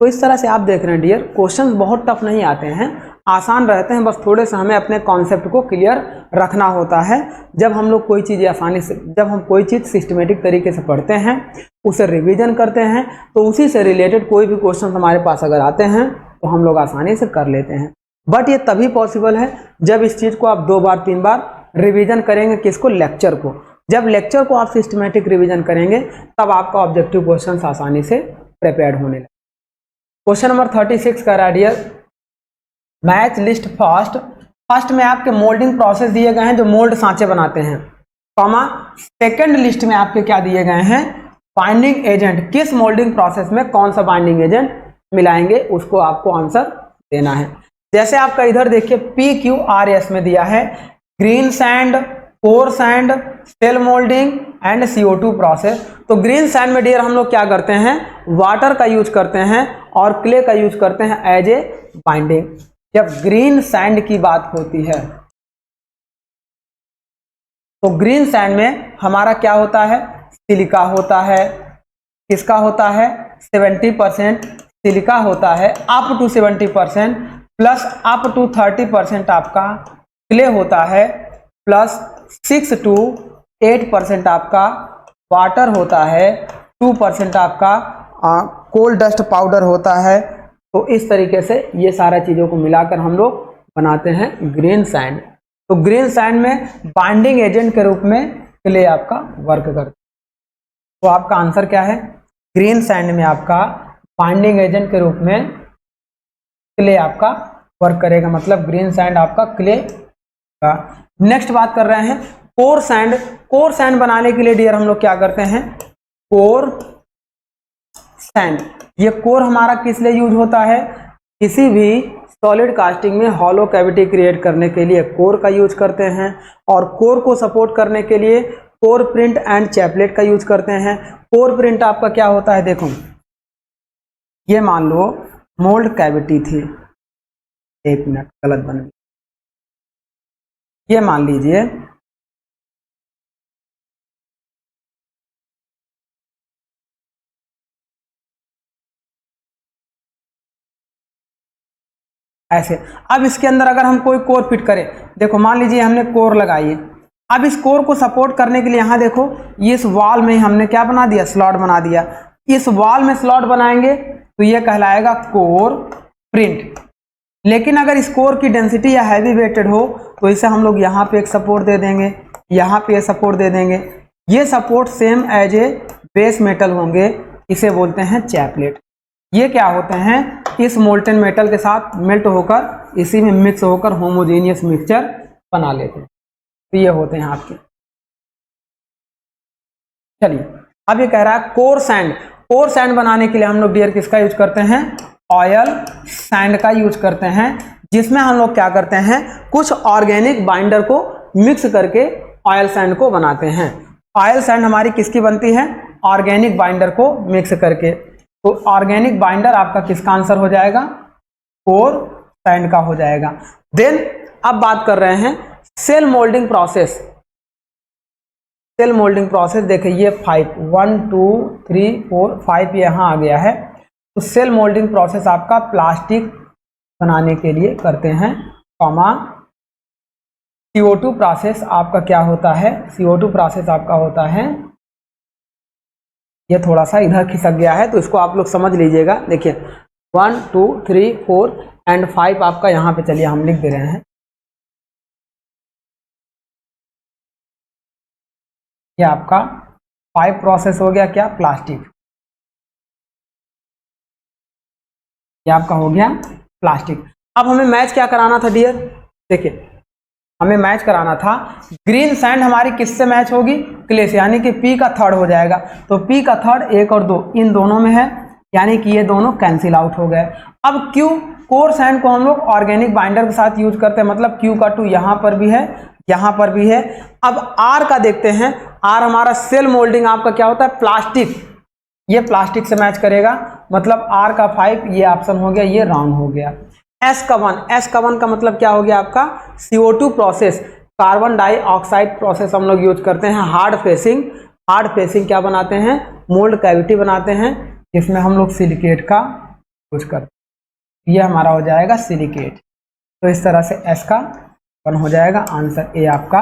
तो इस तरह से आप देख रहे हैं डियर, क्वेश्चन बहुत टफ नहीं आते हैं, आसान रहते हैं। बस थोड़े से हमें अपने कॉन्सेप्ट को क्लियर रखना होता है। जब हम लोग कोई चीज़ आसानी से, जब हम कोई चीज़ सिस्टमेटिक तरीके से पढ़ते हैं, उसे रिवीजन करते हैं, तो उसी से रिलेटेड कोई भी क्वेश्चन हमारे पास अगर आते हैं तो हम लोग आसानी से कर लेते हैं। बट ये तभी पॉसिबल है जब इस चीज़ को आप 2 बार 3 बार रिवीजन करेंगे। किसको? लेक्चर को। जब लेक्चर को आप सिस्टमेटिक रिवीजन करेंगे तब आपका ऑब्जेक्टिव क्वेश्चन आसानी से प्रिपेयर्ड होने लगे। क्वेश्चन नंबर 36 का डियर, मैच लिस्ट फर्स्ट में आपके मोल्डिंग प्रोसेस दिए गए हैं, जो मोल्ड सांचे बनाते हैं, कॉमा सेकंड लिस्ट में आपके क्या दिए गए हैं? Binding agent. किस मोल्डिंग प्रोसेस में कौन सा बाइंडिंग एजेंट मिलाएंगे, उसको आपको आंसर देना है। जैसे आपका इधर देखिए PQRS में दिया है green sand, core sand, shell moulding and CO2 process. तो ग्रीन सैंड में डियर हम लोग क्या करते हैं? वाटर का यूज करते हैं और क्ले का यूज करते हैं एज ए बाइंडिंग। जब ग्रीन सैंड की बात होती है तो ग्रीन सैंड में हमारा क्या होता है? सिलिका होता है। किसका होता है? 70% सिलिका होता है, up to 70%, plus up to 30% आपका क्ले होता है, प्लस 6 to 8% आपका वाटर होता है, 2% आपका कोल डस्ट पाउडर होता है। तो इस तरीके से ये सारा चीज़ों को मिलाकर हम लोग बनाते हैं ग्रीन सैंड। तो ग्रीन सैंड में बाइंडिंग एजेंट के रूप में क्ले आपका वर्क करता है। तो आपका आंसर क्या है? ग्रीन सैंड में आपका बाइंडिंग एजेंट के रूप में क्ले आपका वर्क करेगा, मतलब ग्रीन सैंड आपका क्ले का। नेक्स्ट बात कर रहे हैं कोर सैंड। कोर सैंड बनाने के लिए डियर हम लोग क्या करते हैं? Core sand. ये कोर हमारा किस लिए यूज होता है? किसी भी सॉलिड कास्टिंग में हॉलो कैविटी क्रिएट करने के लिए कोर का यूज करते हैं, और कोर को सपोर्ट करने के लिए कोर प्रिंट एंड चैपलेट का यूज करते हैं। कोर प्रिंट आपका क्या होता है? देखो ये मान लो मोल्ड कैविटी थी, एक मिनट गलत बन गई, ये मान लीजिए ऐसे। अब इसके अंदर अगर हम कोई कोर फिट करें, देखो मान लीजिए हमने कोर लगाई है, अब इस कोर को सपोर्ट करने के लिए यहाँ देखो इस वॉल में हमने क्या बना दिया, स्लॉट बना दिया। इस वॉल में स्लॉट बनाएंगे तो ये कहलाएगा कोर प्रिंट। लेकिन अगर इस कोर की डेंसिटी या हैवी वेटेड हो तो इसे हम लोग यहाँ पे एक सपोर्ट दे देंगे, यहाँ पे सपोर्ट दे देंगे। ये support same as a base metal होंगे, इसे बोलते हैं चैपलेट। ये क्या होते हैं, इस मोल्टेन मेटल के साथ मेल्ट होकर इसी में मिक्स होकर होमोजेनियस मिक्सचर बना लेते हैं। तो ये होते हैं आपके। चलिए अब ये कह रहा है कोर सैंड। कोर सैंड बनाने के लिए हम लोग डियर किसका यूज करते हैं, ऑयल सैंड का यूज करते हैं, जिसमें हम लोग क्या करते हैं, कुछ ऑर्गेनिक बाइंडर को मिक्स करके ऑयल सैंड को बनाते हैं। ऑयल सैंड हमारी किसकी बनती है, ऑर्गेनिक बाइंडर को मिक्स करके। तो ऑर्गेनिक बाइंडर आपका किसका आंसर हो जाएगा, कोर सैंड का हो जाएगा। देन अब बात कर रहे हैं shell moulding process. Shell moulding process देखिए ये 5 1 2 3 4 5 यहाँ आ गया है। तो सेल मोल्डिंग प्रोसेस आपका प्लास्टिक बनाने के लिए करते हैं, कॉमा CO2 प्रोसेस आपका क्या होता है, CO2 प्रोसेस आपका होता है, ये थोड़ा सा इधर खिसक गया है तो इसको आप लोग समझ लीजिएगा। देखिए 1 2 3 4 एंड 5 आपका यहाँ पे, चलिए हम लिख दे रहे हैं। ये आपका 5 प्रोसेस हो गया क्या, प्लास्टिक। ये आपका हो गया प्लास्टिक। अब हमें मैच क्या कराना था डियर, देखिए हमें मैच कराना था ग्रीन सैंड हमारी किससे मैच होगी, क्ले से, यानी कि P का थर्ड हो जाएगा। तो P का थर्ड 1 और 2 इन दोनों में है, यानी कि ये दोनों कैंसिल आउट हो गए। अब Q कोर सैंड को हम लोग ऑर्गेनिक बाइंडर के साथ यूज करते हैं, मतलब Q का 2 यहाँ पर भी है, यहाँ पर भी है। अब R का देखते हैं, R हमारा सेल मोल्डिंग आपका क्या होता है, प्लास्टिक, ये प्लास्टिक से मैच करेगा, मतलब R का 5 ये ऑप्शन हो गया, ये रॉन्ग हो गया। S का 1 का मतलब क्या हो गया आपका, CO2 process, carbon dioxide process हम लोग यूज करते हैं। हार्ड फेसिंग, हार्ड फेसिंग क्या बनाते हैं, मोल्ड कैविटी बनाते हैं, जिसमें हम लोग सिलिकेट का यूज करते हैं। ये हमारा हो जाएगा सिलिकेट। तो इस तरह से S का 1 हो जाएगा, आंसर ए आपका।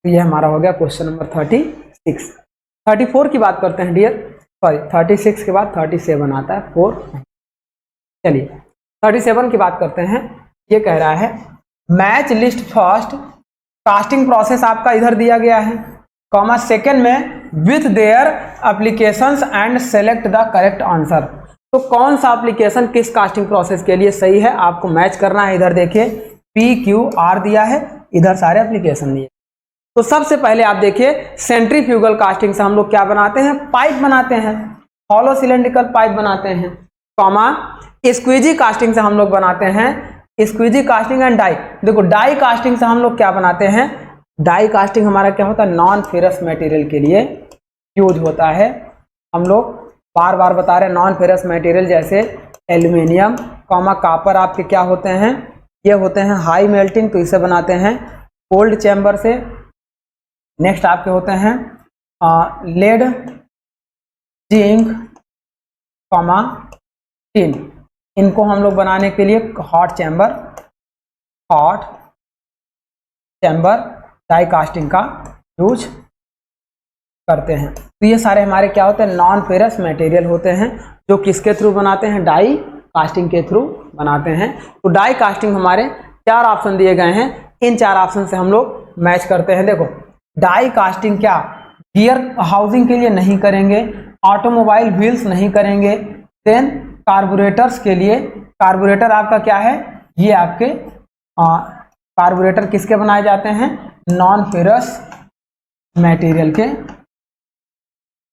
तो ये हमारा हो गया क्वेश्चन नंबर 36। 34 की बात करते हैं डियर, सॉरी 36 के बाद 37 आता है, 4। चलिए 37 की बात करते हैं। ये कह रहा है match list first, casting process आपका इधर दिया गया है, कॉमा सेकेंड में with their applications and select the correct answer. तो कौन सा एप्लीकेशन किस कास्टिंग प्रोसेस के लिए सही है आपको मैच करना है। इधर देखिए PQR दिया है, इधर सारे एप्लीकेशन दिए। तो सबसे पहले आप देखिए सेंट्रीफ्यूगल कास्टिंग से हम लोग क्या बनाते हैं, पाइप बनाते हैं, हॉलो सिलेंड्रिकल पाइप बनाते हैं, कॉमा स्क्वीजी कास्टिंग से हम लोग बनाते हैं स्क्वीजी कास्टिंग एंड डाई। देखो डाई कास्टिंग से हम लोग क्या बनाते हैं, डाई कास्टिंग हमारा क्या होता है, नॉन फेरस मटेरियल के लिए यूज होता है। हम लोग बार बार बता रहे हैं नॉन फेरस मटेरियल जैसे एल्यूमिनियम, कॉमा कापर आपके क्या होते हैं, ये होते हैं हाई मेल्टिंग, तो इसे बनाते हैं कोल्ड चैम्बर से। नेक्स्ट आपके होते हैं लेड, जिंक, कॉमा टिन, इनको हम लोग बनाने के लिए हॉट चैम्बर डाई कास्टिंग का यूज करते हैं। तो ये सारे हमारे क्या होते हैं, नॉन फेरस मटेरियल होते हैं, जो किसके थ्रू बनाते हैं, डाई कास्टिंग के थ्रू बनाते हैं। तो डाई कास्टिंग हमारे 4 ऑप्शन दिए गए हैं, इन 4 ऑप्शन से हम लोग मैच करते हैं। देखो डाई कास्टिंग क्या गियर हाउसिंग के लिए नहीं करेंगे, ऑटोमोबाइल व्हील्स नहीं करेंगे, देन कार्बोरेटर्स के लिए, कार्बोरेटर आपका क्या है, ये आपके कार्बोरेटर किसके बनाए जाते हैं, नॉन फेरस मटेरियल के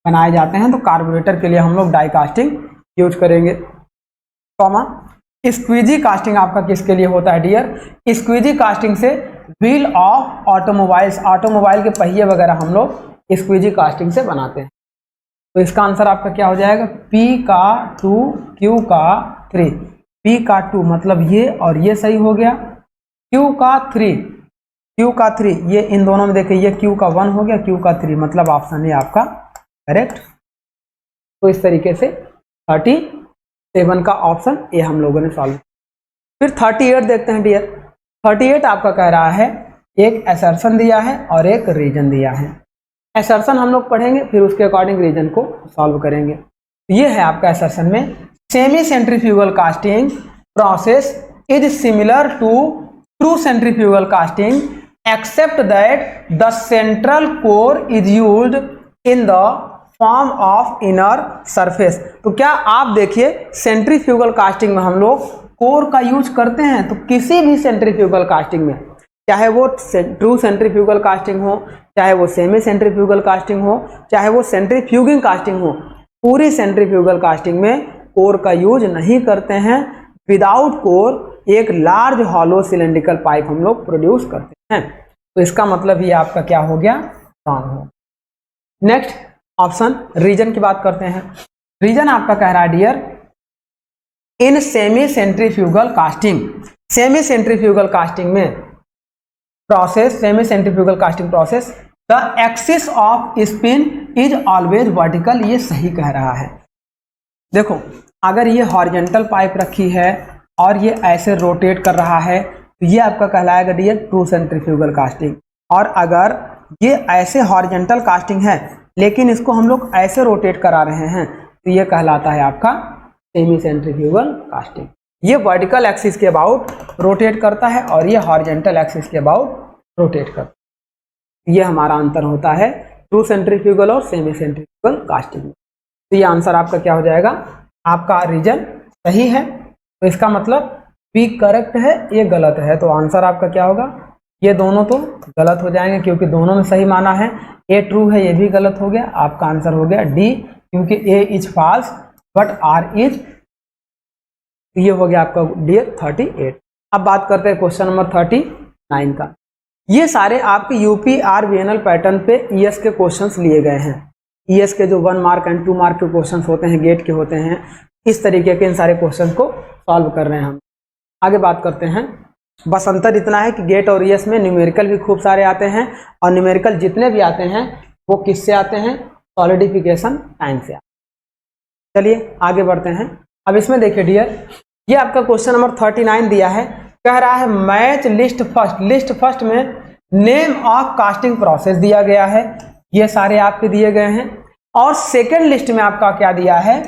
बनाए जाते हैं। तो कार्बोरेटर के लिए हम लोग डाई कास्टिंग यूज करेंगे। कॉमा स्क्वीजी कास्टिंग आपका किसके लिए होता है डियर, स्क्वीजी कास्टिंग से व्हील ऑफ ऑटोमोबाइल्स, ऑटोमोबाइल के पहिए वगैरह हम लोग स्क्वीजी कास्टिंग से बनाते हैं। तो इसका आंसर आपका क्या हो जाएगा, P का 2 Q का 3, P का 2 मतलब ये और ये सही हो गया, Q का 3 ये इन दोनों में देखिए ये Q का 1 हो गया, Q का 3 मतलब ऑप्शन है आपका करेक्ट। तो इस तरीके से 37 का ऑप्शन ए हम लोगों ने सॉल्व फिर 38 देखते हैं डियर। 38 आपका कह रहा है एक असर्शन दिया है और एक रीजन दिया है। असर्शन हम लोग पढ़ेंगे, फिर उसके अकॉर्डिंग रीजन को सॉल्व करेंगे। ये है आपका असर्शन में, semi centrifugal casting process is similar to true centrifugal casting except that the central core is used in the form of inner surface. तो क्या आप देखिए सेंट्रीफ्यूगल कास्टिंग में हम लोग कोर का यूज करते हैं। तो किसी भी सेंट्रीफ्यूगल कास्टिंग में, चाहे वो ट्रू सेंट्रीफ्यूगल कास्टिंग हो, चाहे वो सेमी सेंट्रीफ्यूगल कास्टिंग हो, चाहे वो सेंट्रीफ्यूगिंग कास्टिंग हो, पूरी सेंट्रीफ्यूगल कास्टिंग में कोर का यूज नहीं करते हैं। विदाउट कोर एक लार्ज हॉलो सिलेंड्रिकल पाइप हम लोग प्रोड्यूस करते हैं। तो इसका मतलब ये आपका क्या हो गया, रॉन्ग हो। नेक्स्ट ऑप्शन रीजन की बात करते हैं। रीजन आपका कह रहा है dear, in semi centrifugal casting, semi centrifugal casting में process, semi centrifugal casting process, the axis of spin is always vertical. ये सही कह रहा है। देखो अगर ये हॉरिजॉन्टल पाइप रखी है और ये ऐसे रोटेट कर रहा है तो ये आपका कहलाएगा डियर ट्रू सेंट्रीफ्यूगल कास्टिंग। और अगर ये ऐसे हॉरिजॉन्टल कास्टिंग है लेकिन इसको हम लोग ऐसे रोटेट करा रहे हैं तो ये कहलाता है आपका सेमी सेंट्रीफ्यूगल कास्टिंग। ये वर्टिकल एक्सिस के अबाउट रोटेट करता है और ये हॉरिजॉन्टल एक्सिस के अबाउट रोटेट करता है। ये हमारा अंतर होता है ट्रू सेंट्रीफ्यूगल और सेमी सेंट्रीफ्यूगल कास्टिंग में। तो ये आंसर आपका क्या हो जाएगा, आपका रीजन सही है तो इसका मतलब बी करेक्ट है, ये गलत है। तो आंसर आपका क्या होगा, ये दोनों तो गलत हो जाएंगे क्योंकि दोनों में सही माना है। ए ट्रू है, ये भी गलत हो गया। आपका आंसर हो गया डी, क्योंकि A is false but R is. ये हो गया आपका डी 38। अब बात करते हैं क्वेश्चन नंबर 39 का। ये सारे आपके यूपी आरबीएनएल पैटर्न पे ईएस के क्वेश्चंस लिए गए हैं। ईएस के जो 1 मार्क एंड 2 मार्क के क्वेश्चंस होते हैं, गेट के होते हैं, इस तरीके के इन सारे क्वेश्चंस को सॉल्व कर रहे हैं हम। आगे बात करते हैं। बस अंतर इतना है कि गेट और ईएस में न्यूमेरिकल भी खूब सारे आते हैं और न्यूमेरिकल जितने भी आते हैं वो किससे आते हैं, सॉलिडिफिकेशन टाइम से। चलिए आगे बढ़ते हैं। अब इसमें देखिए डियर, ये आपका क्वेश्चन नंबर 39 दिया है, कह रहा है match list first. List first में नेम ऑफ कास्टिंग प्रोसेस दिया गया है, ये सारे आपके दिए गए हैं। और सेकेंड लिस्ट में आपका क्या दिया है,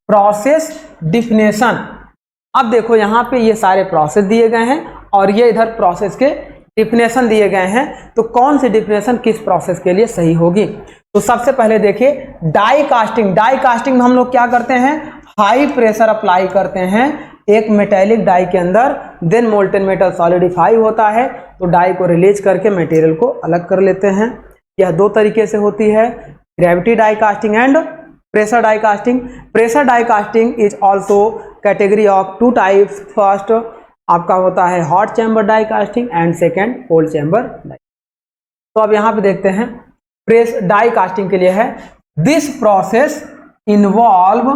प्रोसेस डिफिनेशन। अब देखो यहाँ पे ये सारे प्रोसेस दिए गए हैं और ये इधर प्रोसेस के डिफिनेशन दिए गए हैं। तो कौन सी डिफिनेशन किस प्रोसेस के लिए सही होगी। तो सबसे पहले देखिए डाई कास्टिंग। डाई कास्टिंग में हम लोग क्या करते हैं, हाई प्रेशर अप्लाई करते हैं एक मेटेलिक डाई के अंदर, देन मोल्टेन मेटल सॉलिडिफाई होता है तो डाई को रिलीज करके मटेरियल को अलग कर लेते हैं। यह दो तरीके से होती है, gravity die casting and pressure die casting. Pressure die casting is also category of 2 types. First आपका होता है hot chamber die casting and second cold chamber die. तो अब यहाँ पे देखते हैं प्रेस डाई कास्टिंग के लिए है, this process involve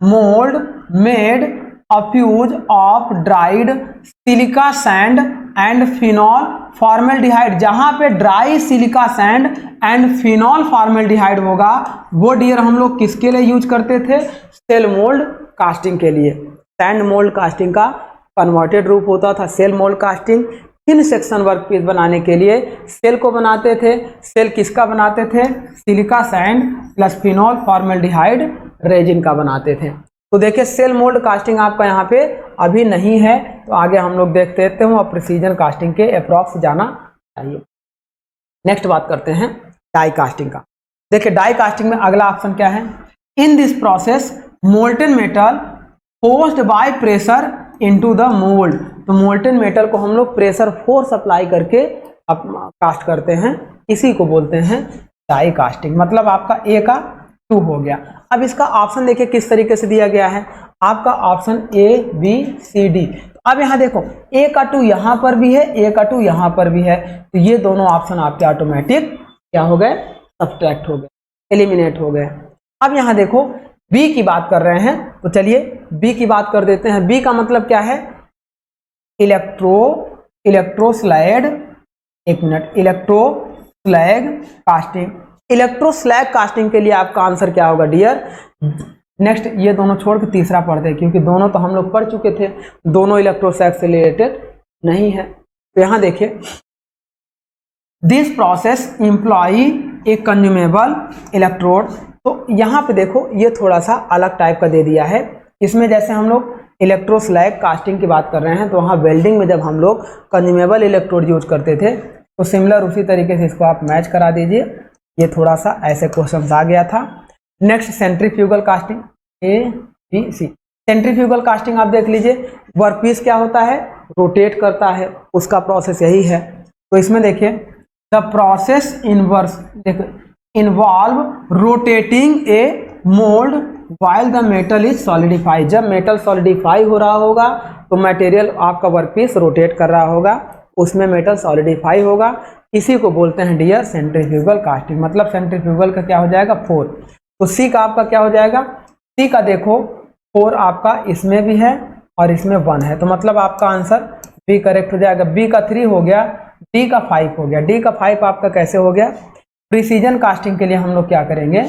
mould made a fuse of dried silica sand and phenol formaldehyde। जहां पे dry silica sand and phenol formaldehyde होगा वो डियर हम लोग किसके लिए यूज करते थे, सेल मोल्ड कास्टिंग के लिए। सैंड मोल्ड कास्टिंग का कन्वर्टेड रूप होता था shell mould casting. Thin section workpiece बनाने के लिए सेल को बनाते थे। सेल किसका बनाते थे, silica sand plus phenol formaldehyde resin का बनाते थे। तो देखिए सेल मोल्ड कास्टिंग आपका यहाँ पे अभी नहीं है, तो आगे हम लोग देखते हैं और प्रिसीजन कास्टिंग के अप्रॉक्स जाना चाहिए। नेक्स्ट बात करते हैं डाई कास्टिंग का। देखिए डाई कास्टिंग में अगला ऑप्शन क्या है, in this process molten metal forced by pressure into the mould. तो मोल्टेन मेटल को हम लोग प्रेशर फोर्स अप्लाई करके कास्ट करते हैं, इसी को बोलते हैं डाई कास्टिंग। मतलब आपका ए का 2 हो गया। अब इसका ऑप्शन देखिए किस तरीके से दिया गया है, आपका option A B C D. अब यहाँ देखो ए का 2 यहाँ पर भी है, ए का 2 यहाँ पर भी है, तो ये दोनों ऑप्शन आपके ऑटोमेटिक क्या हो गए, सब्ट्रैक्ट हो गए, एलिमिनेट हो गए। अब यहाँ देखो बी की बात कर रहे हैं, तो चलिए बी की बात कर देते हैं। बी का मतलब क्या है, इलेक्ट्रोस्लैग, एक मिनट, इलेक्ट्रोस्लैग कास्टिंग। इलेक्ट्रोस्लैग कास्टिंग के लिए आपका आंसर क्या होगा डियर, नेक्स्ट ये दोनों छोड़ के तीसरा पढ़ते हैं, क्योंकि दोनों तो हम लोग पढ़ चुके थे, दोनों इलेक्ट्रोस्टैटिक से रिलेटेड नहीं है। तो यहाँ देखिए, this process employee A consumable electrode. तो यहाँ पे देखो ये थोड़ा सा अलग टाइप का दे दिया है। इसमें जैसे हम लोग इलेक्ट्रोस्लैग कास्टिंग की बात कर रहे हैं, तो वहाँ वेल्डिंग में जब हम लोग कंज्यूमेबल इलेक्ट्रोड यूज करते थे, तो सिमिलर उसी तरीके से इसको आप मैच करा दीजिए। ये थोड़ा सा ऐसे क्वेश्चन आ गया था। Next centrifugal casting, ABC। Centrifugal casting आप देख लीजिए, वर्कपीस क्या होता है, रोटेट करता है, उसका प्रोसेस यही है। तो इसमें देखिए, the process involve rotating a mould while the metal is solidify. जब मेटल सॉलिडिफाई हो रहा होगा तो मटेरियल आपका वर्कपीस रोटेट कर रहा होगा, उसमें मेटल सॉलिडिफाई होगा। इसी को बोलते हैं डियर सेंट्रीफ्यूगल कास्टिंग। मतलब सेंट्रीफ्यूगल का क्या हो जाएगा, 4। तो सी का आपका क्या हो जाएगा, सी का देखो 4 आपका इसमें भी है और इसमें 1 है, तो मतलब आपका आंसर बी करेक्ट हो जाएगा। बी का 3 हो गया, डी का 5 हो गया। डी का 5 आपका कैसे हो गया, प्रिसीजन कास्टिंग के लिए हम लोग क्या करेंगे,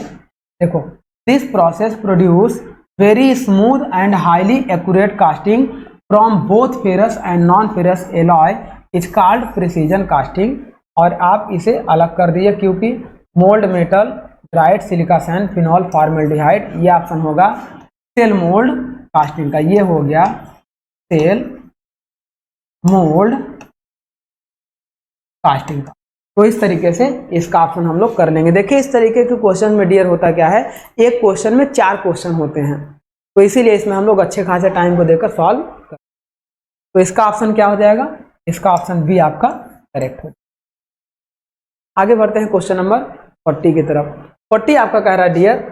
देखो, this process produce very smooth and highly accurate casting from both ferrous and non ferrous alloy is called precision casting. और आप इसे अलग कर दिए, क्योंकि mould metal, dried silica sand, phenol formaldehyde, ये ऑप्शन होगा सेल मोल्ड कास्टिंग का। ये हो गया सेल मोल्ड कास्टिंग का। तो इस तरीके से इसका ऑप्शन हम लोग कर लेंगे। देखिए इस तरीके के क्वेश्चन में डियर होता क्या है, एक क्वेश्चन में 4 क्वेश्चन होते हैं, तो इसीलिए इसमें हम लोग अच्छे खासे टाइम को देकर सॉल्व कर। तो इसका ऑप्शन क्या हो जाएगा, इसका ऑप्शन बी आपका करेक्ट हो। आगे बढ़ते हैं क्वेश्चन नंबर 40 की तरफ। 40 आपका कह रहा है dear,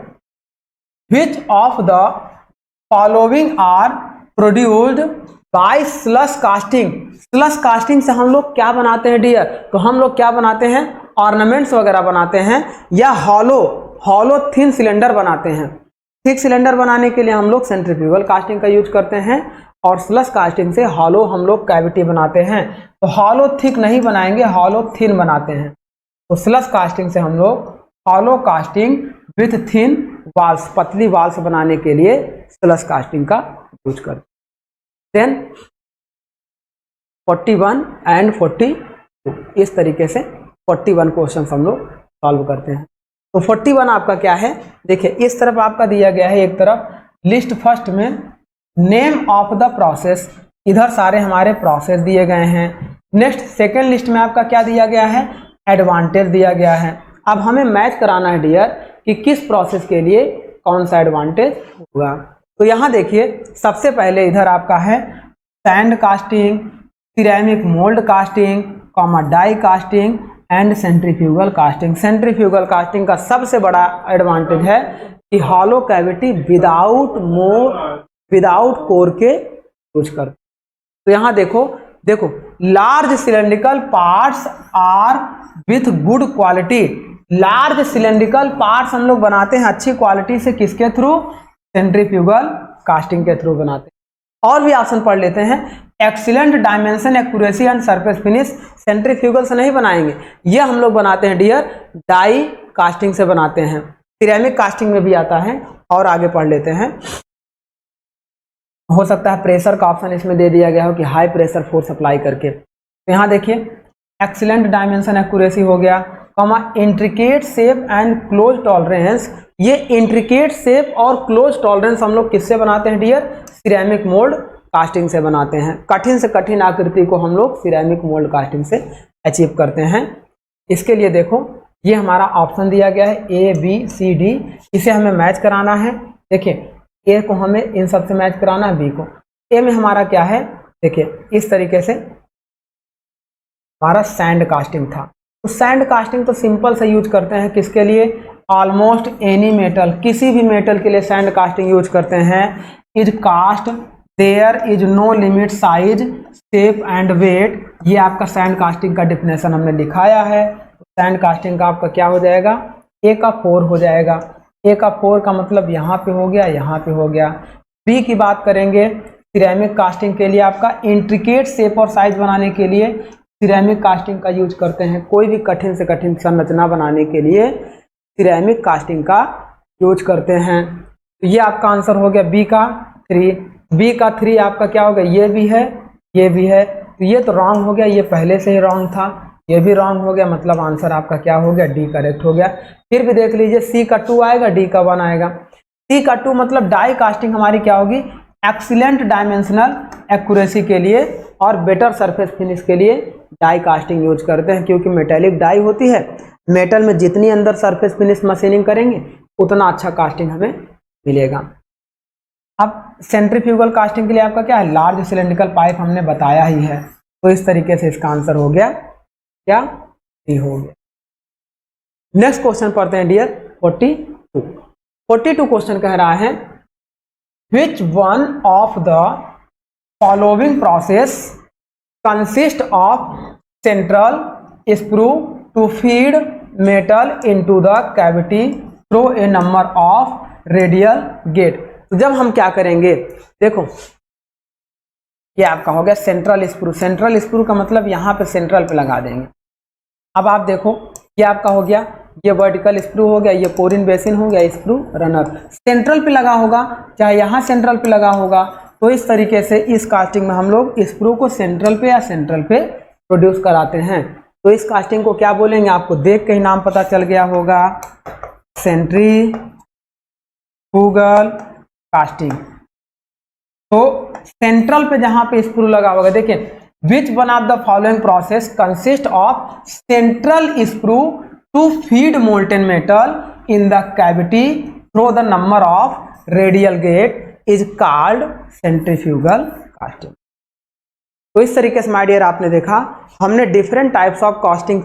which of the following are produced by slush casting. Slush casting से हम लोग क्या बनाते हैं डियर, तो हम लोग क्या बनाते हैं, ऑर्नामेंट्स वगैरह बनाते हैं, या हॉलो थिन सिलेंडर बनाते हैं। थिक सिलेंडर बनाने के लिए हम लोग सेंट्रीफ्यूगल कास्टिंग का यूज करते हैं, और स्लश कास्टिंग से हॉलो हम लोग कैविटी बनाते हैं। तो हॉलो थिक नहीं बनाएंगे, हॉलो थिन बनाते हैं। तो स्लश कास्टिंग से हम लोग hollow casting with thin walls, पतली वाल्स बनाने के लिए स्लश कास्टिंग का यूज करते हैं। देन 41 एंड 42, इस तरीके से 41 क्वेश्चन हम लोग सॉल्व करते हैं। तो 41 आपका क्या है, देखिए इस तरफ आपका दिया गया है, एक तरफ लिस्ट फर्स्ट में नेम ऑफ द प्रोसेस, इधर सारे हमारे प्रोसेस दिए गए हैं। नेक्स्ट सेकेंड लिस्ट में आपका क्या दिया गया है, एडवांटेज दिया गया है। अब हमें मैच कराना है डियर कि किस प्रोसेस के लिए कौन सा एडवांटेज होगा। तो यहाँ देखिए सबसे पहले इधर आपका है sand casting, ceramic mould casting, die casting and centrifugal casting. Centrifugal casting का सबसे बड़ा एडवांटेज है कि हॉलो कैविटी विदाउट कोर के यूज कर। तो यहाँ देखो large cylindrical parts are with good quality. Large cylindrical parts हम लोग बनाते हैं अच्छी क्वालिटी से, किसके थ्रू, सेंट्रीफ्यूगल कास्टिंग के थ्रू बनाते हैं। और भी ऑप्शन पढ़ लेते हैं, excellent dimension accuracy and surface finish, centrifugal से नहीं बनाएंगे, ये हम लोग बनाते हैं डियर डाई कास्टिंग से बनाते हैं। सिरेमिक कास्टिंग में भी आता है। और आगे पढ़ लेते हैं, हो सकता है प्रेशर का ऑप्शन इसमें दे दिया गया हो कि हाई प्रेशर फोर्स अप्लाई करके। तो यहाँ देखिए एक्सीलेंट डायमेंशन एक्यूरेसी हो गया, intricate shape and close tolerance. ये इंट्रिकेट शेप और क्लोज टॉलरेंस हम लोग किससे बनाते हैं डियर, सिरेमिक मोल्ड कास्टिंग से बनाते हैं। कठिन से कठिन आकृति को हम लोग सिरेमिक मोल्ड कास्टिंग से अचीव करते हैं। इसके लिए देखो ये हमारा ऑप्शन दिया गया है ABCD, इसे हमें मैच कराना है। देखिए ए को हमें इन सब से मैच कराना है, बी को। ए में हमारा क्या है, देखिए इस तरीके से हमारा सैंड कास्टिंग था। तो सैंड कास्टिंग तो सिंपल से यूज करते हैं किसके लिए, ऑलमोस्ट एनी मेटल, किसी भी मेटल के लिए सैंड कास्टिंग यूज करते हैं। Is cast there is no limit size shape and weight, ये आपका सैंड कास्टिंग का डिफिनेशन हमने दिखाया है। सैंड कास्टिंग का आपका क्या हो जाएगा, ए का 4 हो जाएगा। ए का 4 का मतलब यहाँ पे हो गया, यहाँ पे हो गया। बी की बात करेंगे, सिरेमिक कास्टिंग के लिए आपका इंट्रिकेट शेप और साइज बनाने के लिए सिरेमिक कास्टिंग का यूज करते हैं। कोई भी कठिन से कठिन संरचना बनाने के लिए सिरेमिक कास्टिंग का यूज करते हैं। तो ये आपका आंसर हो गया बी का 3। बी का 3 आपका क्या हो गया, ये भी है, ये भी है, तो ये तो रॉन्ग हो गया, ये पहले से ही रॉन्ग था, ये भी रॉन्ग हो गया, मतलब आंसर आपका क्या हो गया, डी करेक्ट हो गया। फिर भी देख लीजिए, सी का 2 आएगा, डी का 1 आएगा। सी का 2 मतलब डाई कास्टिंग हमारी क्या होगी, एक्सीलेंट डायमेंशनल एक्यूरेसी के लिए और बेटर सरफेस फिनिश के लिए डाई कास्टिंग यूज करते हैं, क्योंकि मेटेलिक डाई होती है, मेटल में जितनी अंदर सरफेस फिनिश मशीनिंग करेंगे उतना अच्छा कास्टिंग हमें मिलेगा। अब सेंट्रीफ्यूगल कास्टिंग के लिए आपका क्या है, लार्ज सिलेंड्रिकल पाइप हमने बताया ही है, तो इस तरीके से इसका आंसर हो गया क्या, डी हो गया। नेक्स्ट क्वेश्चन पढ़ते हैं डियर 42 क्वेश्चन कह रहा है, which one of the following process consist of central screw to feed metal into the cavity through a number of radial gate. तो जब हम क्या करेंगे, देखो ये आपका हो गया सेंट्रल स्क्रू। सेंट्रल स्क्रू का मतलब यहाँ पे सेंट्रल पे लगा देंगे। अब आप देखो ये आपका हो गया, ये वर्टिकल स्क्रू हो गया, ये पोरिन बेसिन हो गया, स्क्रू रनर सेंट्रल पे लगा होगा, चाहे यहाँ सेंट्रल पे लगा होगा। तो इस तरीके से इस कास्टिंग में हम लोग स्क्रू को सेंट्रल पे या सेंट्रल पे प्रोड्यूस कराते हैं। तो इस कास्टिंग को क्या बोलेंगे, आपको देख के ही नाम पता चल गया होगा, सेंट्रीफ्यूगल कास्टिंग। तो सेंट्रल पे जहां पे स्क्रू लगा होगा, देखिए which one of the following process consist of central screw to feed molten metal in the cavity through the number of radial gate is called centrifugal casting. तो इस तरीके से माय डियर आपने देखा, हमने डिफरेंट टाइप्स ऑफ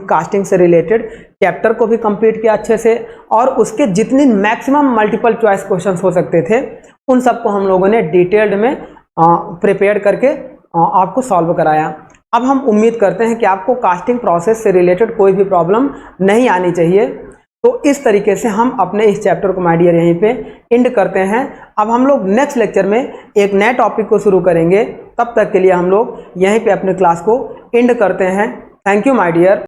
कास्टिंग से related chapter को भी कंप्लीट किया अच्छे से, और उसके जितनी मैक्सिमम मल्टीपल चॉइस क्वेश्चंस हो सकते थे उन सबको हम लोगों ने डिटेल्ड में प्रिपेयर करके आपको सॉल्व कराया। अब हम उम्मीद करते हैं कि आपको कास्टिंग प्रोसेस से रिलेटेड कोई भी प्रॉब्लम नहीं आनी चाहिए। तो इस तरीके से हम अपने इस चैप्टर को माय डियर यहीं पे एंड करते हैं। अब हम लोग नेक्स्ट लेक्चर में एक नए टॉपिक को शुरू करेंगे, तब तक के लिए हम लोग यहीं पे अपने क्लास को एंड करते हैं। Thank you my dear.